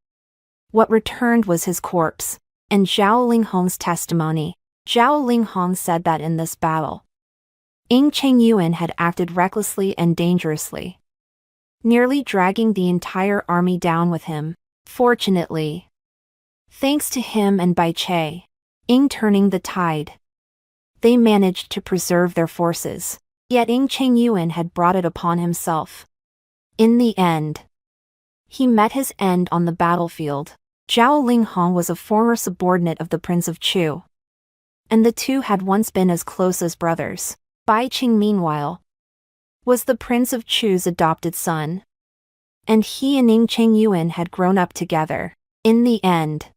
Speaker 1: what returned was his corpse, and Zhao Linghong's testimony. Zhao Linghong said that in this battle, Ing Chengyuan had acted recklessly and dangerously, nearly dragging the entire army down with him. Fortunately, thanks to him and Bai Ing turning the tide, they managed to preserve their forces. Yet Ing Chengyuan had brought it upon himself. In the end, he met his end on the battlefield. Zhao Linghong was a former subordinate of the Prince of Chu, and the two had once been as close as brothers. Bai Cheng, meanwhile, was the Prince of Chu's adopted son, and he and Ing Chengyuan had grown up together. In the end,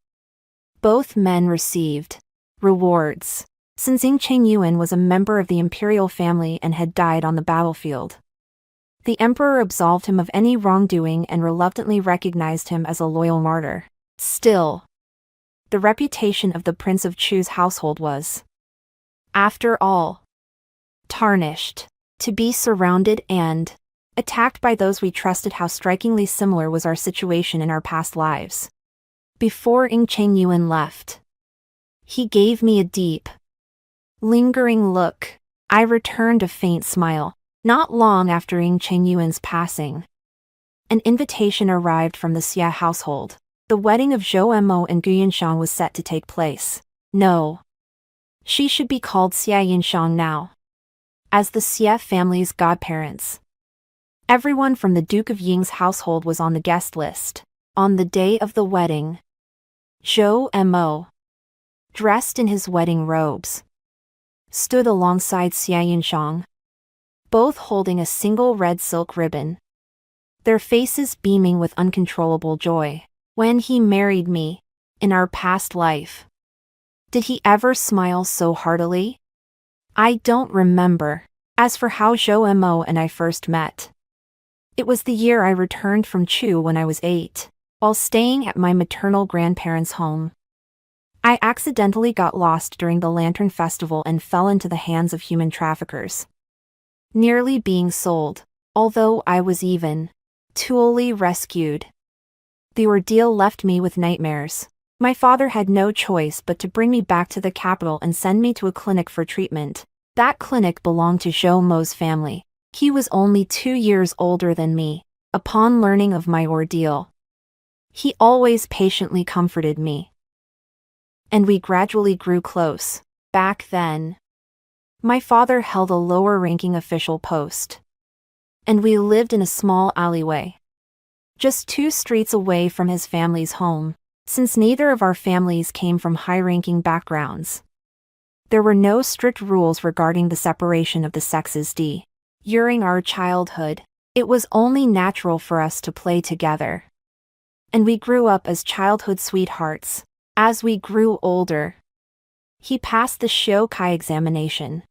Speaker 1: both men received rewards, since Ing Chengyuan was a member of the imperial family and had died on the battlefield. The emperor absolved him of any wrongdoing and reluctantly recognized him as a loyal martyr. Still, the reputation of the Prince of Chu's household was, after all, tarnished. To be surrounded and attacked by those we trusted, how strikingly similar was our situation in our past lives. Before Ing Chengyuan left, he gave me a deep, lingering look. I returned a faint smile. Not long after Ing Chengyuan's passing, an invitation arrived from the Xia household. The wedding of Zhou Enmo and Gu Yinshang was set to take place. No, she should be called Xia Yinshang now, as the Xia family's godparents. Everyone from the Duke of Ying's household was on the guest list. On the day of the wedding, Zhou Enmo, dressed in his wedding robes, stood alongside Xia Yinshang, both holding a single red silk ribbon, their faces beaming with uncontrollable joy. When he married me, in our past life, did he ever smile so heartily? I don't remember. As for how Zhou Enmo and I first met, it was the year I returned from Chu when I was 8, while staying at my maternal grandparents' home. I accidentally got lost during the Lantern Festival and fell into the hands of human traffickers, nearly being sold, although I was eventually rescued. The ordeal left me with nightmares. My father had no choice but to bring me back to the capital and send me to a clinic for treatment. That clinic belonged to Zhou Mo's family. He was only 2 years older than me. Upon learning of my ordeal, he always patiently comforted me, and we gradually grew close. Back then, my father held a lower-ranking official post, and we lived in a small alleyway, just 2 streets away from his family's home. Since neither of our families came from high-ranking backgrounds, there were no strict rules regarding the separation of the sexes. During our childhood, it was only natural for us to play together, and we grew up as childhood sweethearts. As we grew older, he passed the Shokai examination,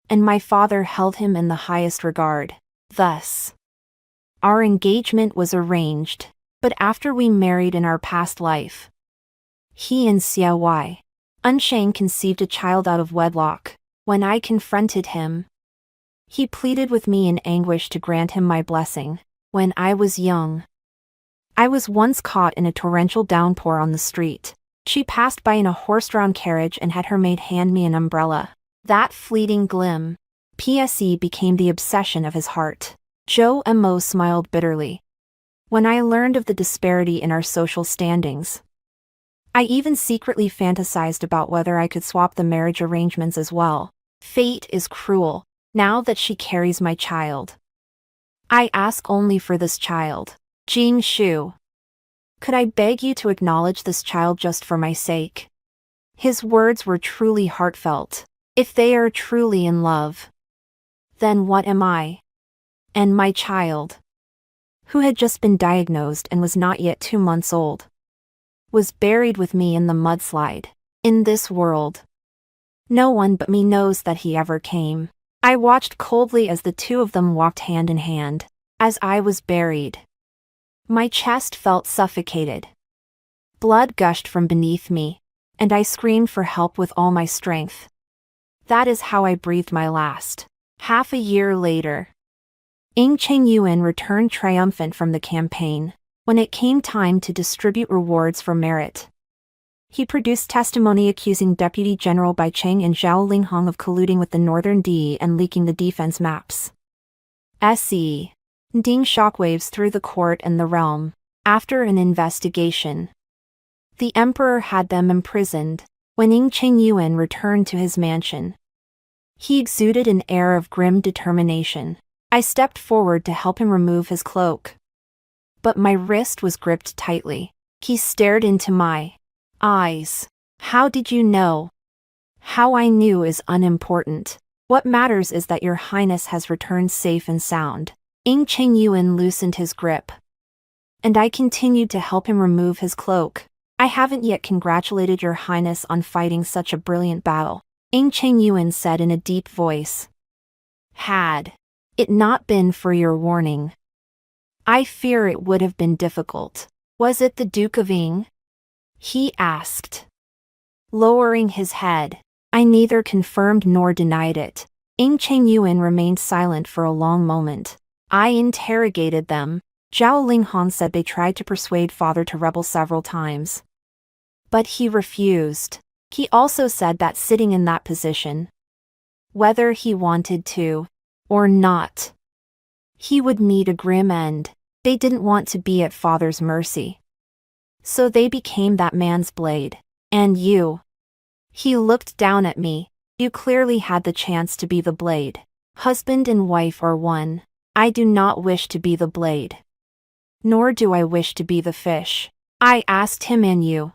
Speaker 1: and my father held him in the highest regard. Thus, our engagement was arranged, but after we married in our past life, he and Xia Unshang conceived a child out of wedlock. When I confronted him, he pleaded with me in anguish to grant him my blessing. When I was young, I was once caught in a torrential downpour on the street. She passed by in a horse-drawn carriage and had her maid hand me an umbrella. That fleeting glimpse became the obsession of his heart. Zhou Enmo smiled bitterly when I learned of the disparity in our social standings. I even secretly fantasized about whether I could swap the marriage arrangements as well. Fate is cruel. Now that she carries my child, I ask only for this child. Jing Shu, could I beg you to acknowledge this child just for my sake? His words were truly heartfelt. If they are truly in love, then what am I? And my child, who had just been diagnosed and was not yet 2 months old, was buried with me in the mudslide. In this world, no one but me knows that he ever came. I watched coldly as the 2 of them walked hand in hand. As I was buried, my chest felt suffocated. Blood gushed from beneath me, and I screamed for help with all my strength. That is how I breathed my last. Half a year later, Ing Chengyuan returned triumphant from the campaign. When it came time to distribute rewards for merit, he produced testimony accusing Deputy General Bai Cheng and Zhao Linghong of colluding with the Northern D and leaking the defense maps. Se. Ding shockwaves through the court and the realm. After an investigation, the emperor had them imprisoned. When Ing Chengyuan returned to his mansion, he exuded an air of grim determination. I stepped forward to help him remove his cloak, but my wrist was gripped tightly. He stared into my eyes. How did you know? How I knew is unimportant. What matters is that your highness has returned safe and sound. Ing Chengyuan loosened his grip, and I continued to help him remove his cloak. I haven't yet congratulated your highness on fighting such a brilliant battle, Ing Chengyuan said in a deep voice. Had it not been for your warning, I fear it would have been difficult. Was it the Duke of Ing? He asked, lowering his head. I neither confirmed nor denied it. Ing Chengyuan remained silent for a long moment. I interrogated them. Zhao Linghan said they tried to persuade father to rebel several times, but he refused. He also said that sitting in that position, whether he wanted to or not, he would meet a grim end. They didn't want to be at father's mercy, so they became that man's blade. And you? He looked down at me. You clearly had the chance to be the blade. Husband and wife are one. I do not wish to be the blade, nor do I wish to be the fish. I asked him. And you?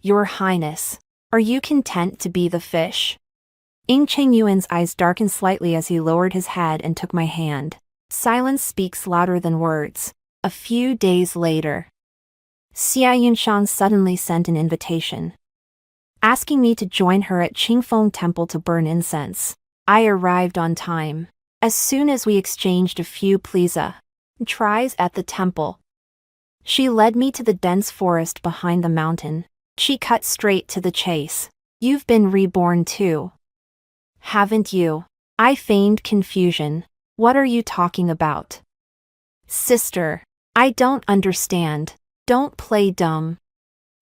Speaker 1: Your Highness, are you content to be the fish? Ing Chengyuan's eyes darkened slightly as he lowered his head and took my hand. Silence speaks louder than words. A few days later, Xia Yunshang suddenly sent an invitation, asking me to join her at Qingfeng Temple to burn incense. I arrived on time. As soon as we exchanged a few pleasantries at the temple, she led me to the dense forest behind the mountain. She cut straight to the chase. You've been reborn too, haven't you? I feigned confusion. What are you talking about? Sister, I don't understand. Don't play dumb.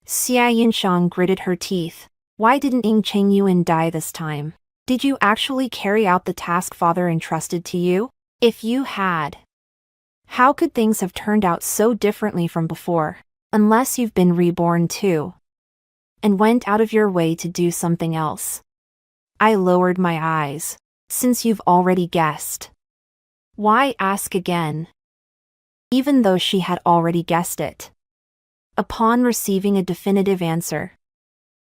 Speaker 1: Xia Yunshang gritted her teeth. Why didn't Ing Chengyuan die this time? Did you actually carry out the task father entrusted to you? If you had, how could things have turned out so differently from before? Unless you've been reborn too, and went out of your way to do something else. I lowered my eyes. Since you've already guessed, why ask again? Even though she had already guessed it. Upon receiving a definitive answer,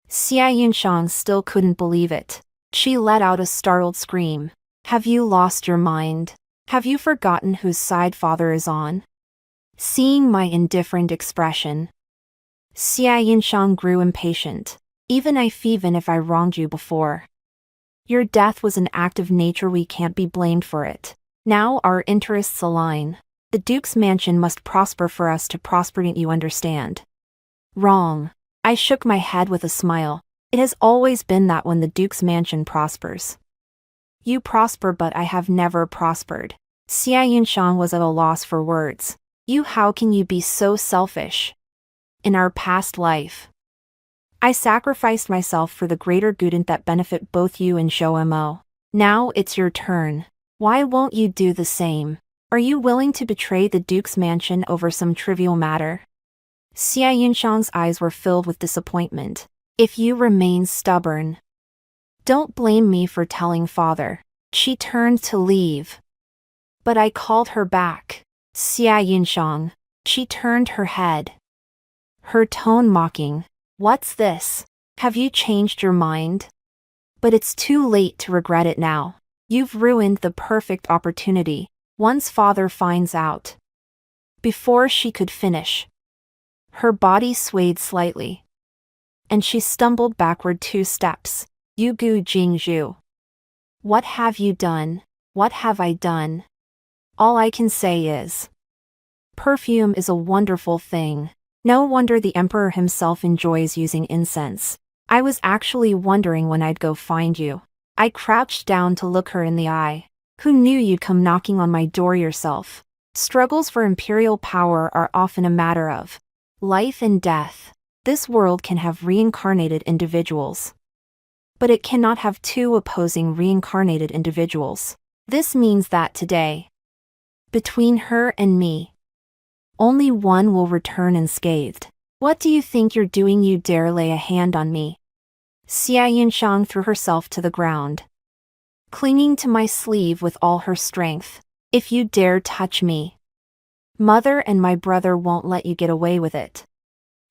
Speaker 1: Xia Yunshang still couldn't believe it. She let out a startled scream. Have you lost your mind? Have you forgotten whose side father is on? Seeing my indifferent expression, Xia Yunshang grew impatient. Even if I wronged you before, your death was an act of nature. We can't be blamed for it. Now our interests align. The Duke's mansion must prosper for us to prosper. Don't you understand? Wrong. I shook my head with a smile. It has always been that when the Duke's mansion prospers, you prosper, but I have never prospered. Xia Yunshang was at a loss for words. How can you be so selfish? In our past life, I sacrificed myself for the greater good that benefit both you and Zhou Mo. Now it's your turn. Why won't you do the same? Are you willing to betray the Duke's mansion over some trivial matter? Xia Yunshang's eyes were filled with disappointment. If you remain stubborn, don't blame me for telling father. She turned to leave, but I called her back. Xia Yunshang. She turned her head, her tone mocking. What's this? Have you changed your mind? But it's too late to regret it now. You've ruined the perfect opportunity. Once father finds out. Before she could finish, her body swayed slightly, and she stumbled backward 2 steps. Yugu Jingzhu. What have you done? What have I done? All I can say is, perfume is a wonderful thing. No wonder the emperor himself enjoys using incense. I was actually wondering when I'd go find you. I crouched down to look her in the eye. Who knew you'd come knocking on my door yourself? Struggles for imperial power are often a matter of life and death. This world can have reincarnated individuals, but it cannot have 2 opposing reincarnated individuals. This means that today, between her and me, only one will return unscathed. What do you think you're doing? You dare lay a hand on me? Xia Yunshang threw herself to the ground, clinging to my sleeve with all her strength. If you dare touch me, mother and my brother won't let you get away with it.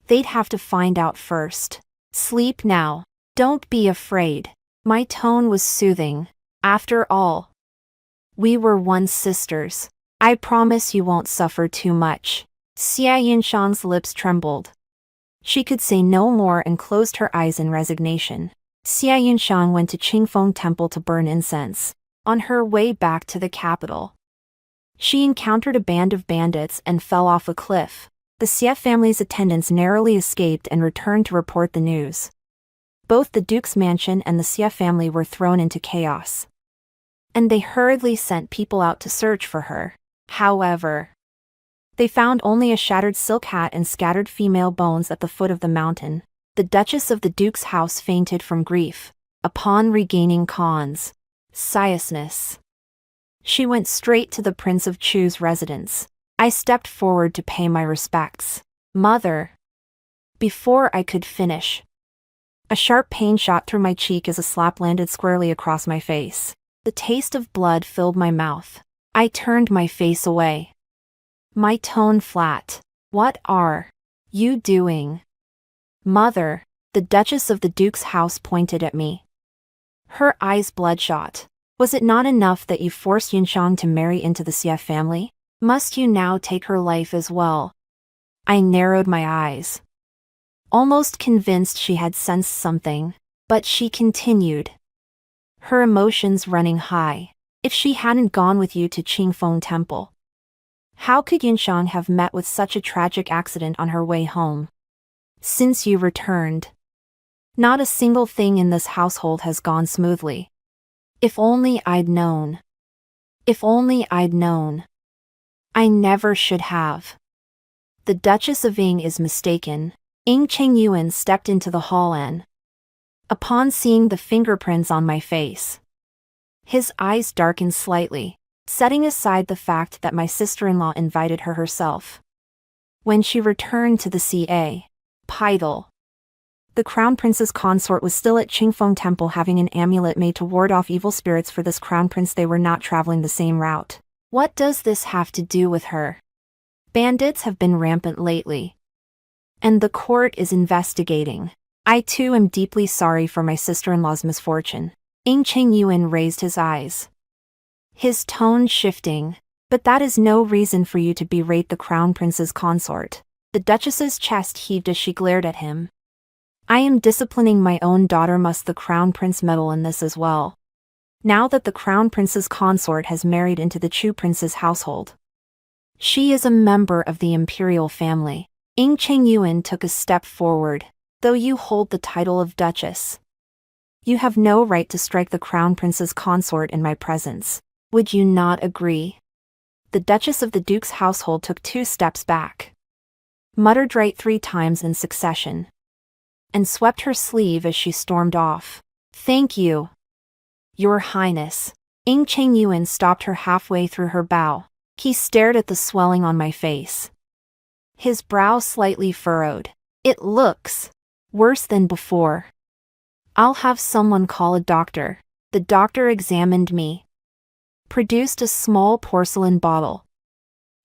Speaker 1: They'd have to find out first. Sleep now. Don't be afraid. My tone was soothing. After all, we were once sisters. I promise you won't suffer too much. Xia Yunshang's lips trembled. She could say no more and closed her eyes in resignation. Xia Yunshang went to Qingfeng Temple to burn incense. On her way back to the capital, she encountered a band of bandits and fell off a cliff. The Xie family's attendants narrowly escaped and returned to report the news. Both the Duke's mansion and the Xie family were thrown into chaos, and they hurriedly sent people out to search for her. However, they found only a shattered silk hat and scattered female bones at the foot of the mountain. The Duchess of the Duke's house fainted from grief. Upon regaining consciousness, she went straight to the Prince of Chu's residence. I stepped forward to pay my respects. Mother. Before I could finish, a sharp pain shot through my cheek as a slap landed squarely across my face. The taste of blood filled my mouth. I turned my face away, my tone flat. What are you doing? Mother. The Duchess of the Duke's house pointed at me, her eyes bloodshot. Was it not enough that you forced Yunxiang to marry into the Xie family? Must you now take her life as well? I narrowed my eyes, almost convinced she had sensed something, but she continued, her emotions running high. If she hadn't gone with you to Qingfeng Temple, how could Yunxiang have met with such a tragic accident on her way home? Since you returned, not a single thing in this household has gone smoothly. If only I'd known. If only I'd known. I never should have. The Duchess of Ying is mistaken. Ying Chengyuan stepped into the hall and, upon seeing the fingerprints on my face, his eyes darkened slightly, setting aside the fact that my sister-in-law invited her herself. When she returned to the capital, the Crown Prince's consort was still at Qingfeng Temple having an amulet made to ward off evil spirits for this Crown Prince. They were not traveling the same route. What does this have to do with her? Bandits have been rampant lately, and the court is investigating. I too am deeply sorry for my sister-in-law's misfortune. Ying Chengyuan raised his eyes, his tone shifting. But that is no reason for you to berate the Crown Prince's consort. The Duchess's chest heaved as she glared at him. I am disciplining my own daughter. Must the Crown Prince meddle in this as well? Now that the Crown Prince's consort has married into the Chu Prince's household, she is a member of the imperial family. Ying Chengyuan took a step forward. Though you hold the title of Duchess, you have no right to strike the Crown Prince's consort in my presence. Would you not agree? The Duchess of the Duke's household took 2 steps back, muttered right 3 times in succession, and swept her sleeve as she stormed off. Thank you, Your Highness. Ying Chengyuan stopped her halfway through her bow. He stared at the swelling on my face, his brow slightly furrowed. It looks worse than before. I'll have someone call a doctor. The doctor examined me, produced a small porcelain bottle,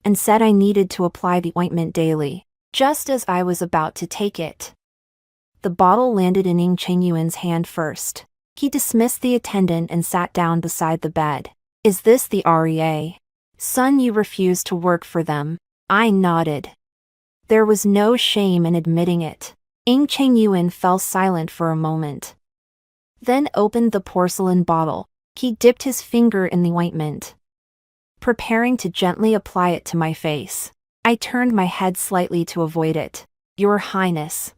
Speaker 1: and said I needed to apply the ointment daily. Just as I was about to take it, the bottle landed in Ying Chengyuan's hand first. He dismissed the attendant and sat down beside the bed. Is this the REA? Son, you refuse to work for them. I nodded. There was no shame in admitting it. Ying Chengyuan fell silent for a moment, then opened the porcelain bottle. He dipped his finger in the ointment, preparing to gently apply it to my face. I turned my head slightly to avoid it. Your Highness,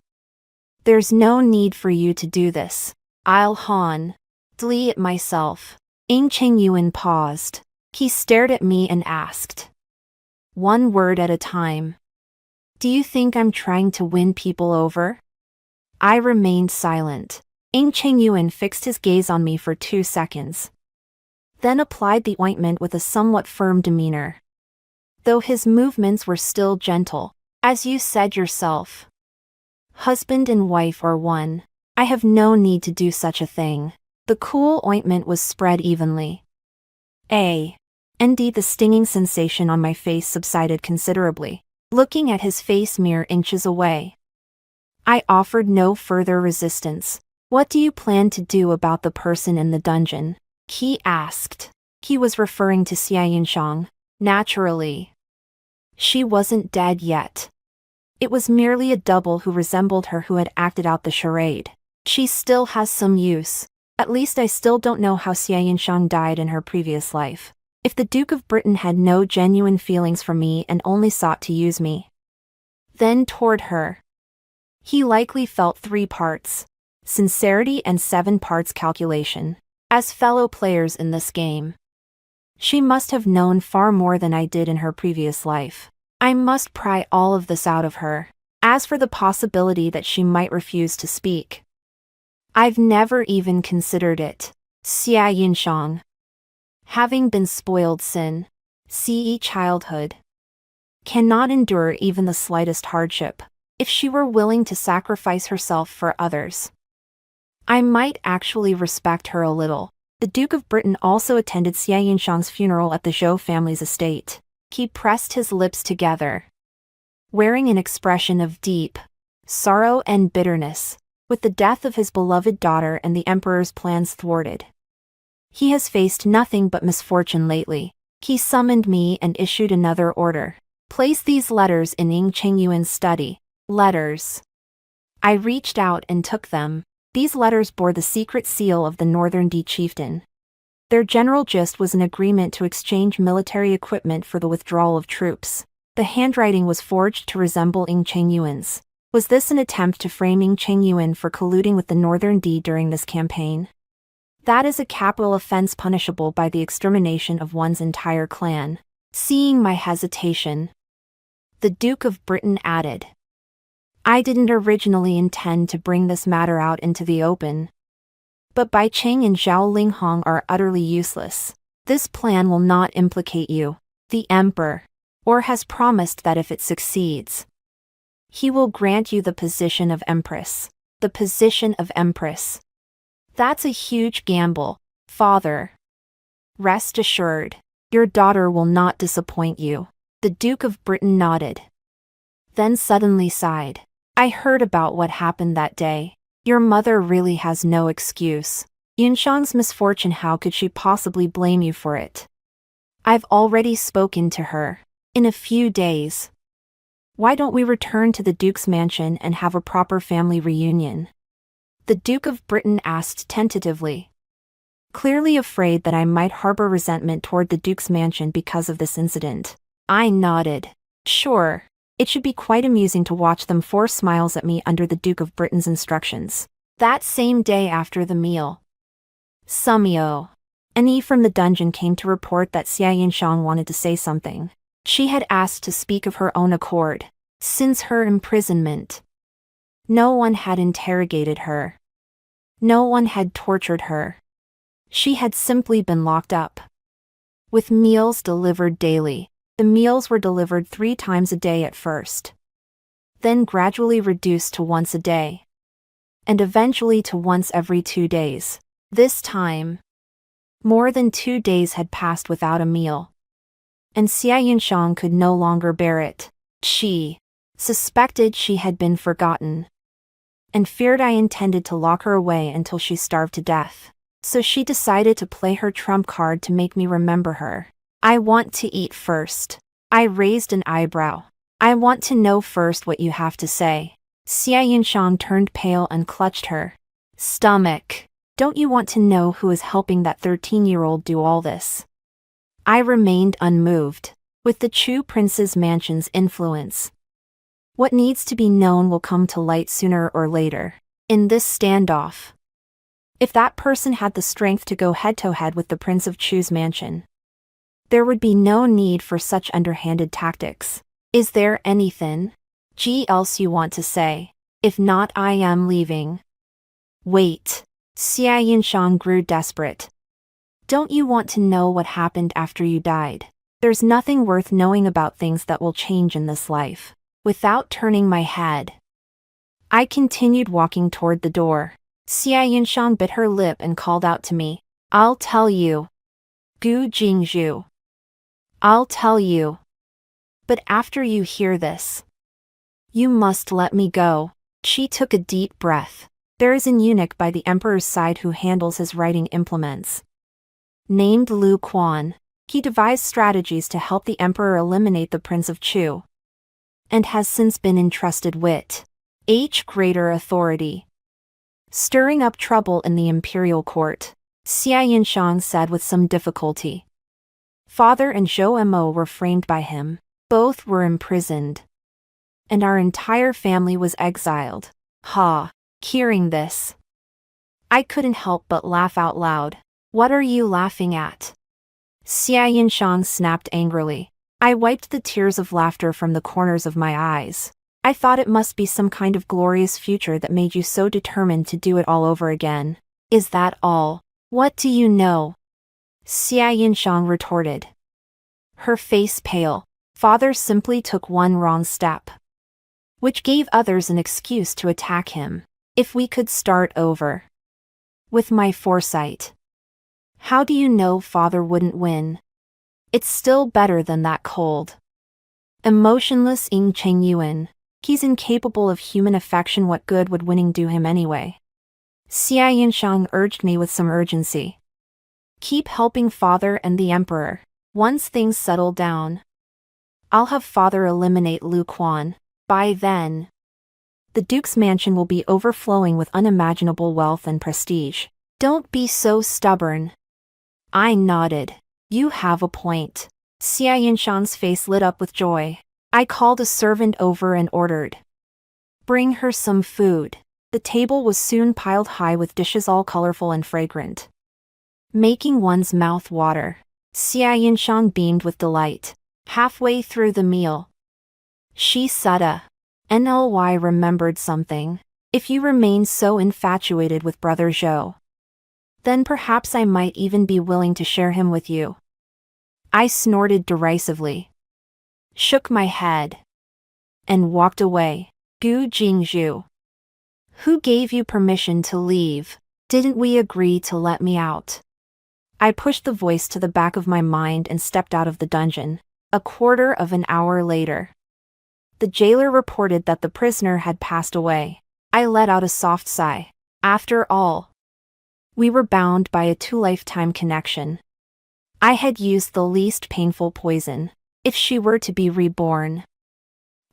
Speaker 1: there's no need for you to do this. I'll handle it myself. Ying Chengyuan paused. He stared at me and asked, one word at a time, do you think I'm trying to win people over? I remained silent. Ying Chengyuan fixed his gaze on me for 2 seconds, then applied the ointment with a somewhat firm demeanor, though his movements were still gentle. As you said yourself, husband and wife are one. I have no need to do such a thing. The cool ointment was spread evenly. Indeed, the stinging sensation on my face subsided considerably. Looking at his face mere inches away, I offered no further resistance. What do you plan to do about the person in the dungeon? He asked. He was referring to Xia Yunxiang. Naturally, she wasn't dead yet. It was merely a double who resembled her who had acted out the charade. She still has some use. At least I still don't know how Xia Yinshang died in her previous life. If the Duke of Britain had no genuine feelings for me and only sought to use me, then toward her, he likely felt 3 parts sincerity and 7 parts calculation. As fellow players in this game, she must have known far more than I did in her previous life. I must pry all of this out of her. As for the possibility that she might refuse to speak, I've never even considered it. Xia Yinshang, having been spoiled CE childhood, cannot endure even the slightest hardship. If she were willing to sacrifice herself for others, I might actually respect her a little. The Duke of Britain also attended Xia Yinshang's funeral at the Zhou family's estate. He pressed his lips together, wearing an expression of deep sorrow and bitterness. With the death of his beloved daughter and the emperor's plans thwarted, he has faced nothing but misfortune lately. He summoned me and issued another order. Place these letters in Ying Chengyuan's study. Letters. I reached out and took them. These letters bore the secret seal of the Northern Di chieftain. Their general gist was an agreement to exchange military equipment for the withdrawal of troops. The handwriting was forged to resemble Ying Chengyuan's. Was this an attempt to frame Ying Chengyuan for colluding with the Northern Di during this campaign? That is a capital offense punishable by the extermination of one's entire clan. Seeing my hesitation, the Duke of Britain added, I didn't originally intend to bring this matter out into the open, but Bai Cheng and Zhao Linghong are utterly useless. This plan will not implicate you. The Emperor has promised that if it succeeds, he will grant you the position of Empress. The position of Empress. That's a huge gamble, father. Rest assured, your daughter will not disappoint you. The Duke of Britain nodded, then suddenly sighed. I heard about what happened that day. Your mother really has no excuse. Yinshang's misfortune, how could she possibly blame you for it? I've already spoken to her. In a few days, why don't we return to the Duke's mansion and have a proper family reunion? The Duke of Britain asked tentatively, clearly afraid that I might harbor resentment toward the Duke's mansion because of this incident. I nodded. Sure. It should be quite amusing to watch them force smiles at me under the Duke of Britain's instructions. That same day after the meal, Sumio, Annie from the dungeon, came to report that Xia Yinshang wanted to say something. She had asked to speak of her own accord. Since her imprisonment, no one had interrogated her. No one had tortured her. She had simply been locked up, with meals delivered daily. The meals were delivered 3 times a day at first, then gradually reduced to once a day, and eventually to once every 2 days. This time, more than 2 days had passed without a meal, and Xia Yinshang could no longer bear it. She suspected she had been forgotten, and feared I intended to lock her away until she starved to death. So she decided to play her trump card to make me remember her. I want to eat first. I raised an eyebrow. I want to know first what you have to say. Xia Yinshang turned pale and clutched her stomach. Don't you want to know who is helping that 13-year-old do all this? I remained unmoved. With the Chu Prince's mansion's influence, what needs to be known will come to light sooner or later. In this standoff, if that person had the strength to go head-to-head with the Prince of Chu's mansion, there would be no need for such underhanded tactics. Is there anything else you want to say? If not, I am leaving. Wait. Xia Yinshang grew desperate. Don't you want to know what happened after you died? There's nothing worth knowing about things that will change in this life. Without turning my head, I continued walking toward the door. Xia Yinshang bit her lip and called out to me. I'll tell you. Gu Jingzhu. I'll tell you. But after you hear this, you must let me go. She took a deep breath. There is an eunuch by the emperor's side who handles his writing implements, named Lu Quan. He devised strategies to help the emperor eliminate the Prince of Chu, and has since been entrusted with greater authority. Stirring up trouble in the imperial court, Xia Yinshang said with some difficulty. Father and Zhou Mo were framed by him. Both were imprisoned. And our entire family was exiled. Ha! Hearing this, I couldn't help but laugh out loud. What are you laughing at? Xia Yinshang snapped angrily. I wiped the tears of laughter from the corners of my eyes. I thought it must be some kind of glorious future that made you so determined to do it all over again. Is that all? What do you know? Xia Yinshang retorted. Her face pale. Father simply took one wrong step, which gave others an excuse to attack him. If we could start over. With my foresight. How do you know Father wouldn't win? It's still better than that cold, emotionless Ying Cheng Yuan. He's incapable of human affection. What good would winning do him anyway? Xia Yinshang urged me with some urgency. Keep helping Father and the Emperor. Once things settle down, I'll have Father eliminate Lu Quan. By then, the Duke's mansion will be overflowing with unimaginable wealth and prestige. Don't be so stubborn. I nodded. You have a point. Xia Yinshang's face lit up with joy. I called a servant over and ordered. Bring her some food. The table was soon piled high with dishes all colorful and fragrant, making one's mouth water. Xia Yinshang beamed with delight. Halfway through the meal, she said, NLY remembered something. If you remain so infatuated with Brother Zhou, then perhaps I might even be willing to share him with you. I snorted derisively, shook my head, and walked away. Gu Jingzhu. Who gave you permission to leave? Didn't we agree to let me out? I pushed the voice to the back of my mind and stepped out of the dungeon. A quarter of an hour later, the jailer reported that the prisoner had passed away. I let out a soft sigh. After all, we were bound by a two-lifetime connection. I had used the least painful poison. If she were to be reborn,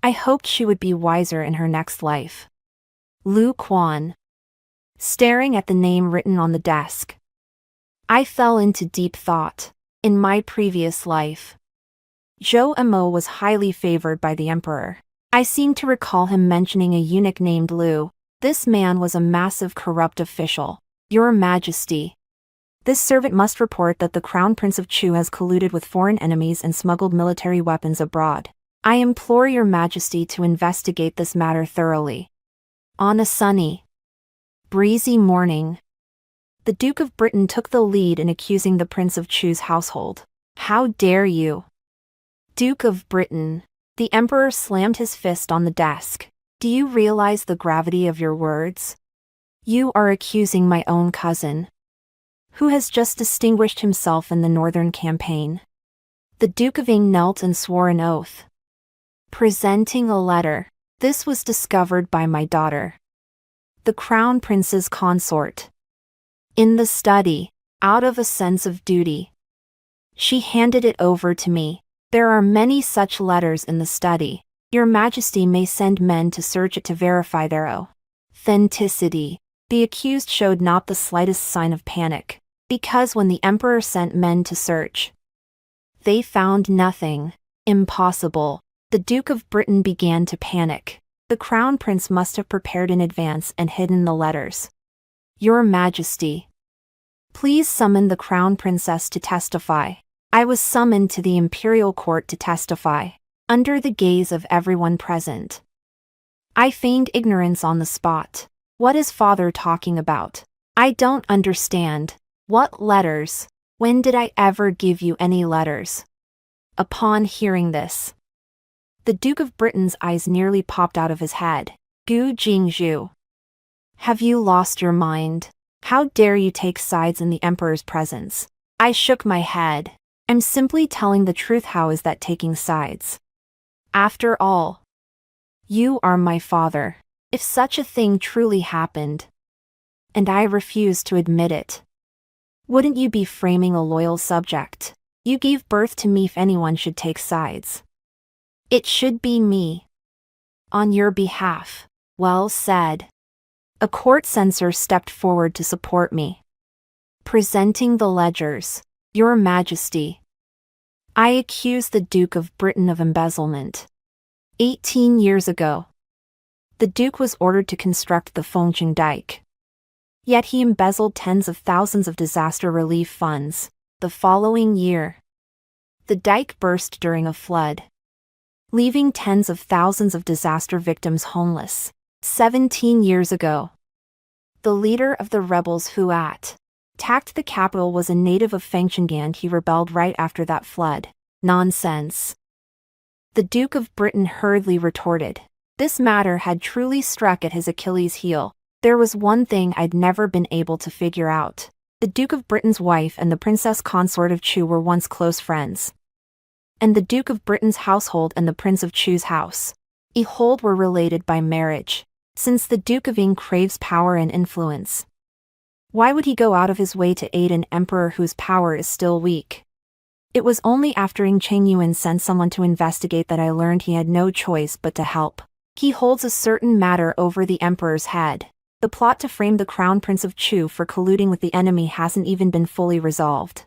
Speaker 1: I hoped she would be wiser in her next life. Lu Quan. Staring at the name written on the desk, I fell into deep thought. In my previous life, Zhou Mo was highly favored by the emperor. I seemed to recall him mentioning a eunuch named Lu. This man was a massive corrupt official. Your Majesty, this servant must report that the Crown Prince of Chu has colluded with foreign enemies and smuggled military weapons abroad. I implore your Majesty to investigate this matter thoroughly. On a sunny, breezy morning, the Duke of Britain took the lead in accusing the Prince of Chu's household. How dare you? Duke of Britain. The Emperor slammed his fist on the desk. Do you realize the gravity of your words? You are accusing my own cousin, who has just distinguished himself in the Northern Campaign. The Duke of Ying knelt and swore an oath, presenting a letter. This was discovered by my daughter, the Crown Prince's consort, in the study. Out of a sense of duty, she handed it over to me. There are many such letters in the study. Your Majesty may send men to search it to verify their authenticity. The accused showed not the slightest sign of panic, because when the Emperor sent men to search, they found nothing. Impossible. The Duke of Britain began to panic. The Crown Prince must have prepared in advance and hidden the letters. Your Majesty, please summon the Crown Princess to testify. I was summoned to the imperial court to testify, under the gaze of everyone present. I feigned ignorance on the spot. What is Father talking about? I don't understand. What letters? When did I ever give you any letters? Upon hearing this, the Duke of Britain's eyes nearly popped out of his head. Gu Jingzhu. Have you lost your mind? How dare you take sides in the Emperor's presence? I shook my head. I'm simply telling the truth. How is that taking sides? After all, you are my father. If such a thing truly happened, and I refuse to admit it, wouldn't you be framing a loyal subject? You gave birth to me. If anyone should take sides, it should be me. On your behalf. Well said. A court censor stepped forward to support me. Presenting the ledgers. Your Majesty. I accuse the Duke of Britain of embezzlement. 18 years ago, the Duke was ordered to construct the Fengcheng Dike. Yet he embezzled tens of thousands of disaster relief funds. The following year, the dike burst during a flood, leaving tens of thousands of disaster victims homeless. 17 years ago, the leader of the rebels who attacked the capital was a native of Fengcheng and he rebelled right after that flood. Nonsense. The Duke of Britain hurriedly retorted. This matter had truly struck at his Achilles' heel. There was one thing I'd never been able to figure out. The Duke of Britain's wife and the Princess Consort of Chu were once close friends. And the Duke of Britain's household and the Prince of Chu's household were related by marriage. Since the Duke of Ing craves power and influence, why would he go out of his way to aid an emperor whose power is still weak? It was only after Ing Chengyuan sent someone to investigate that I learned he had no choice but to help. He holds a certain matter over the emperor's head. The plot to frame the Crown Prince of Chu for colluding with the enemy hasn't even been fully resolved.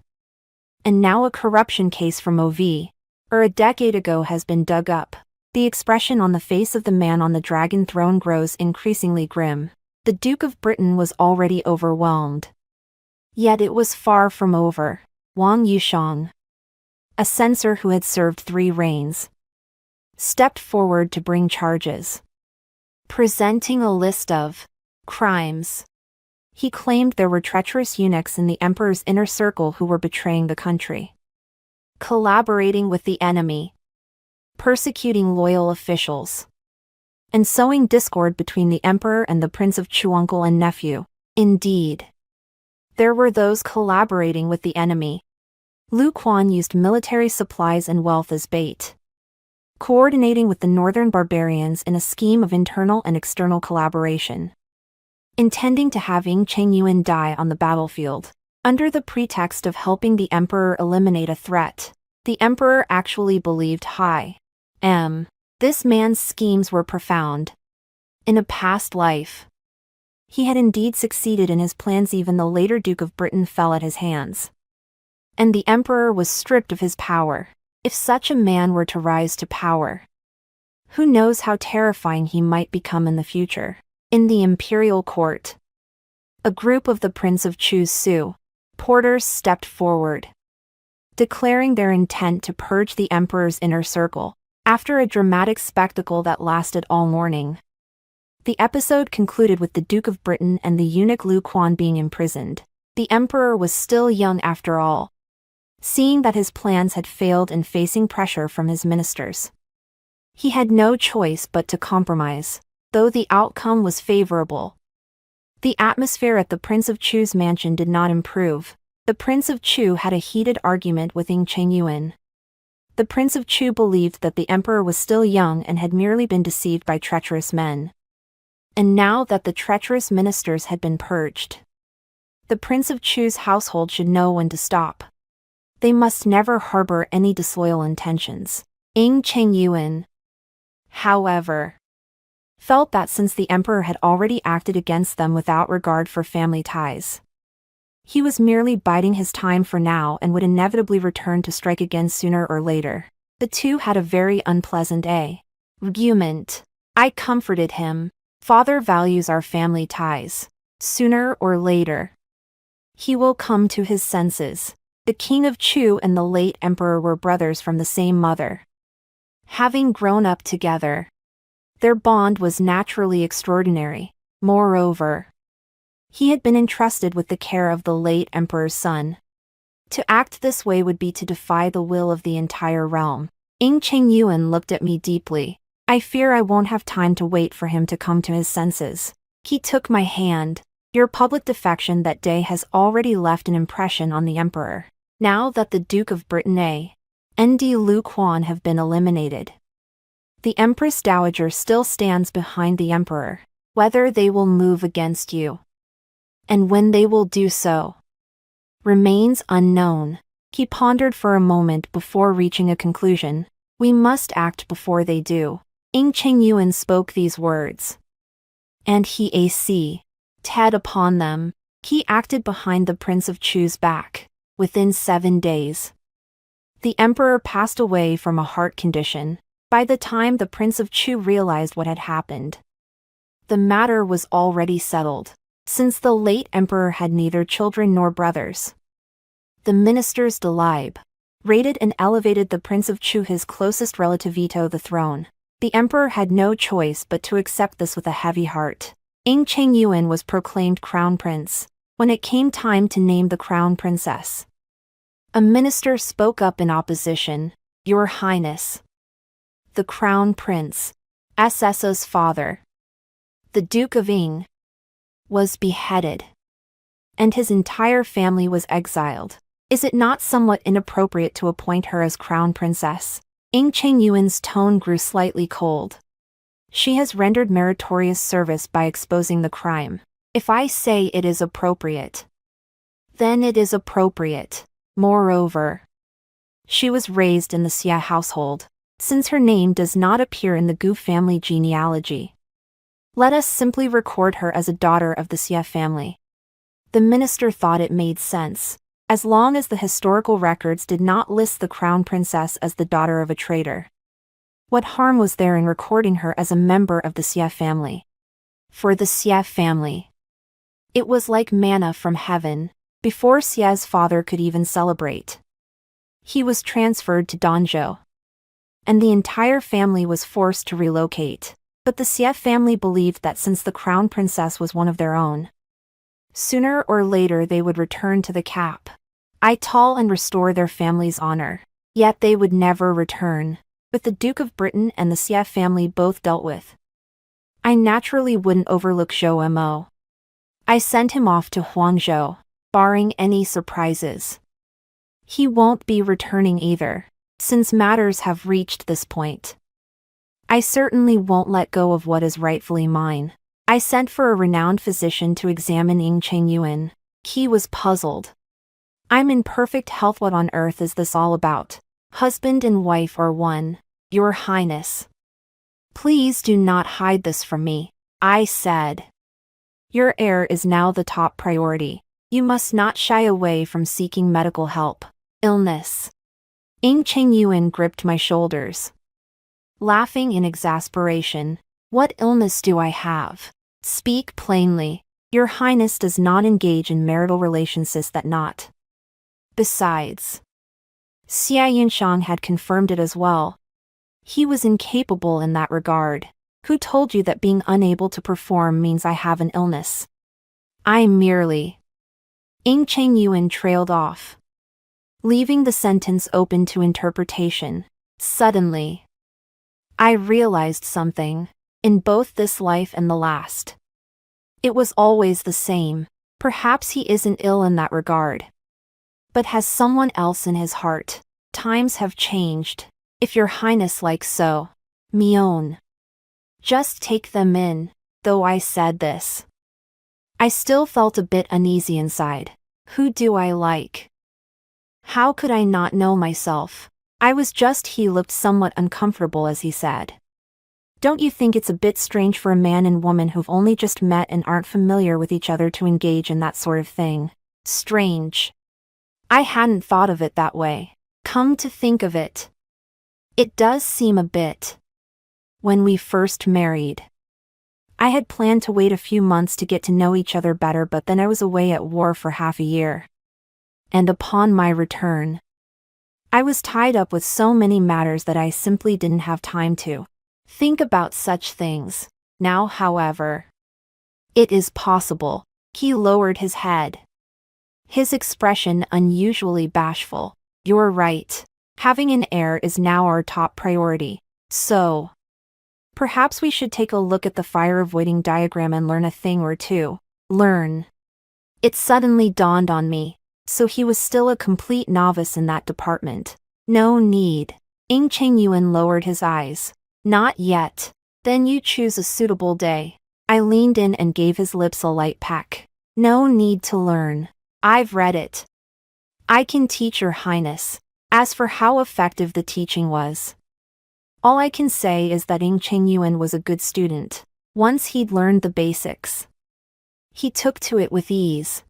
Speaker 1: And now a corruption case from a decade ago has been dug up. The expression on the face of the man on the dragon throne grows increasingly grim. The Duke of Britain was already overwhelmed. Yet it was far from over. Wang Yushang, a censor who had served 3 reigns, stepped forward to bring charges. Presenting a list of crimes, he claimed there were treacherous eunuchs in the emperor's inner circle who were betraying the country, collaborating with the enemy, persecuting loyal officials, and sowing discord between the emperor and the Prince of Chu, uncle and nephew. Indeed, there were those collaborating with the enemy. Lu Quan used military supplies and wealth as bait, coordinating with the northern barbarians in a scheme of internal and external collaboration, intending to have Ing Chengyuan die on the battlefield. Under the pretext of helping the emperor eliminate a threat, the emperor actually believed this man's schemes were profound. In a past life, he had indeed succeeded in his plans. Even the later Duke of Britain fell at his hands, and the emperor was stripped of his power. If such a man were to rise to power, who knows how terrifying he might become in the future. In the imperial court, a group of the Prince of Chu's supporters stepped forward, declaring their intent to purge the emperor's inner circle. After a dramatic spectacle that lasted all morning, the episode concluded with the Duke of Britain and the eunuch Lu Quan being imprisoned. The emperor was still young after all. Seeing that his plans had failed and facing pressure from his ministers, he had no choice but to compromise. Though the outcome was favorable, the atmosphere at the Prince of Chu's mansion did not improve. The Prince of Chu had a heated argument with Ing Chengyuan. The Prince of Chu believed that the emperor was still young and had merely been deceived by treacherous men. And now that the treacherous ministers had been purged, the Prince of Chu's household should know when to stop. They must never harbor any disloyal intentions. Ing Chengyuan, however, felt that since the emperor had already acted against them without regard for family ties, he was merely biding his time for now and would inevitably return to strike again sooner or later. The two had a very unpleasant argument. I comforted him. Father values our family ties. Sooner or later, he will come to his senses. The King of Chu and the late emperor were brothers from the same mother. Having grown up together, their bond was naturally extraordinary. Moreover, he had been entrusted with the care of the late emperor's son. To act this way would be to defy the will of the entire realm. Ing Chengyuan looked at me deeply. I fear I won't have time to wait for him to come to his senses. He took my hand. Your public defection that day has already left an impression on the emperor. Now that the Duke of Britain and Lu Quan have been eliminated, the Empress Dowager still stands behind the emperor. Whether they will move against you, and when they will do so, remains unknown. He pondered for a moment before reaching a conclusion. We must act before they do. Ing Chengyuan spoke these words, and he Ted upon them. He acted behind the Prince of Chu's back. Within 7 days, the emperor passed away from a heart condition. By the time the Prince of Chu realized what had happened, the matter was already settled, since the late emperor had neither children nor brothers. The ministers Dalib rated and elevated the Prince of Chu, his closest relative, to the throne. The emperor had no choice but to accept this with a heavy heart. Ing Chengyuan was proclaimed crown prince. When it came time to name the crown princess, a minister spoke up in opposition. Your Highness, the crown prince, SS's father, the Duke of Ing, was beheaded, and his entire family was exiled. Is it not somewhat inappropriate to appoint her as crown princess? Ing Chengyuan's tone grew slightly cold. She has rendered meritorious service by exposing the crime. If I say it is appropriate, then it is appropriate. Moreover, she was raised in the Xia household, since her name does not appear in the Gu family genealogy. Let us simply record her as a daughter of the Xia family. The minister thought it made sense, as long as the historical records did not list the crown princess as the daughter of a traitor. What harm was there in recording her as a member of the Xia family? For the Xia family, it was like manna from heaven. Before Xia's father could even celebrate, he was transferred to Danzhou, and the entire family was forced to relocate. But the Xia family believed that since the crown princess was one of their own, sooner or later they would return to the capital and restore their family's honor. Yet they would never return. With the Duke of Britain and the Xia family both dealt with, I naturally wouldn't overlook Zhou Mo. I sent him off to Huangzhou, barring any surprises. He won't be returning either, since matters have reached this point. I certainly won't let go of what is rightfully mine. I sent for a renowned physician to examine Ing Chengyuan. He was puzzled. I'm in perfect health. What on earth is this all about? Husband and wife are one, Your Highness. Please do not hide this from me, I said. Your heir is now the top priority. You must not shy away from seeking medical help. Illness. Ing Chengyuan gripped my shoulders, laughing in exasperation. What illness do I have? Speak plainly. Your Highness does not engage in marital relations that not. Besides, Xia Yunshang had confirmed it as well. He was incapable in that regard. Who told you that being unable to perform means I have an illness? I merely... Ing Chengyuan trailed off, leaving the sentence open to interpretation. Suddenly, I realized something. In both this life and the last, it was always the same. Perhaps he isn't ill in that regard, but has someone else in his heart. Times have changed. If your Highness likes so, Mion, just take them in. Though I said this, I still felt a bit uneasy inside. Who do I like? How could I not know myself? I was just... He looked somewhat uncomfortable as he said, don't you think it's a bit strange for a man and woman who've only just met and aren't familiar with each other to engage in that sort of thing? Strange. I hadn't thought of it that way. Come to think of it, it does seem a bit. When we first married, I had planned to wait a few months to get to know each other better, but then I was away at war for half a year. And upon my return, I was tied up with so many matters that I simply didn't have time to think about such things. Now, however, it is possible. He lowered his head, his expression unusually bashful. You're right. Having an heir is now our top priority. So, perhaps we should take a look at the fire-avoiding diagram and learn a thing or two. Learn. It suddenly dawned on me. So he was still a complete novice in that department. No need. Ing Chengyuan lowered his eyes. Not yet. Then you choose a suitable day. I leaned in and gave his lips a light peck. No need to learn. I've read it. I can teach your Highness. As for how effective the teaching was, all I can say is that Ing Chengyuan was a good student. Once he'd learned the basics, he took to it with ease,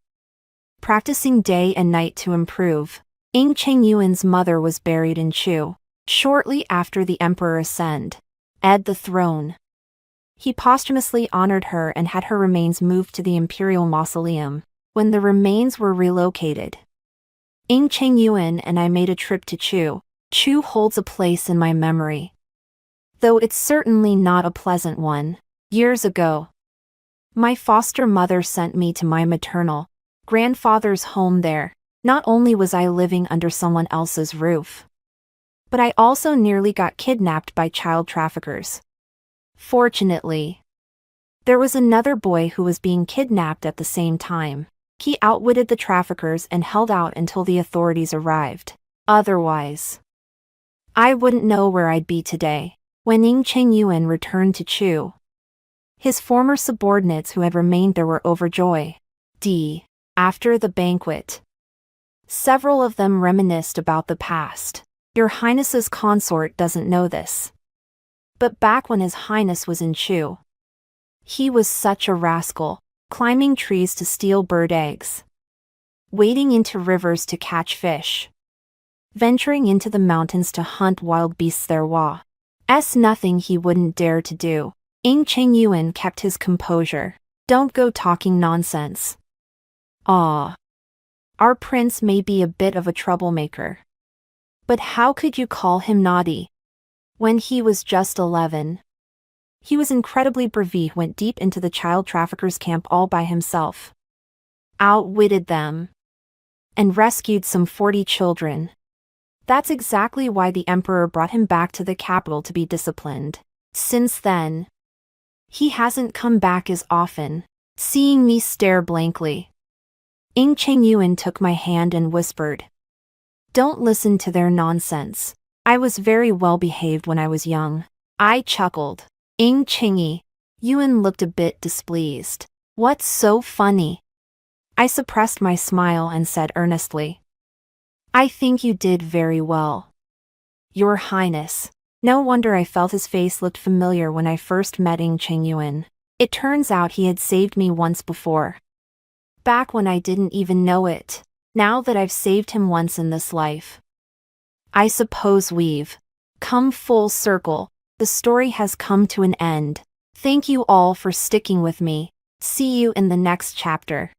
Speaker 1: practicing day and night to improve. Ing Chengyuan's mother was buried in Chu shortly after the emperor ascended the throne. He posthumously honored her and had her remains moved to the imperial mausoleum. When the remains were relocated, Ing Chengyuan and I made a trip to Chu. Chu holds a place in my memory, though it's certainly not a pleasant one. Years ago, my foster mother sent me to my maternal grandfather's home there. Not only was I living under someone else's roof, but I also nearly got kidnapped by child traffickers. Fortunately, there was another boy who was being kidnapped at the same time. He outwitted the traffickers and held out until the authorities arrived. Otherwise, I wouldn't know where I'd be today. When Ing Chengyuan returned to Chu, his former subordinates who had remained there were overjoyed. After the banquet, several of them reminisced about the past. Your Highness's consort doesn't know this, but back when His Highness was in Chu, he was such a rascal, climbing trees to steal bird eggs, wading into rivers to catch fish, venturing into the mountains to hunt wild beasts. There was nothing he wouldn't dare to do. Ing Chengyuan kept his composure. Don't go talking nonsense. Our prince may be a bit of a troublemaker, but how could you call him naughty? When he was just 11, he was incredibly brave, went deep into the child traffickers' camp all by himself, outwitted them, and rescued some 40 children. That's exactly why the emperor brought him back to the capital to be disciplined. Since then, he hasn't come back as often. Seeing me stare blankly, Ing Chengyuan took my hand and whispered, "Don't listen to their nonsense. I was very well behaved when I was young." I chuckled. Ing Chengyuan looked a bit displeased. What's so funny? I suppressed my smile and said earnestly, I think you did very well, Your Highness. No wonder I felt his face looked familiar when I first met Ing Chengyuan. It turns out he had saved me once before, back when I didn't even know it. Now that I've saved him once in this life, I suppose we've come full circle. The story has come to an end. Thank you all for sticking with me. See you in the next chapter.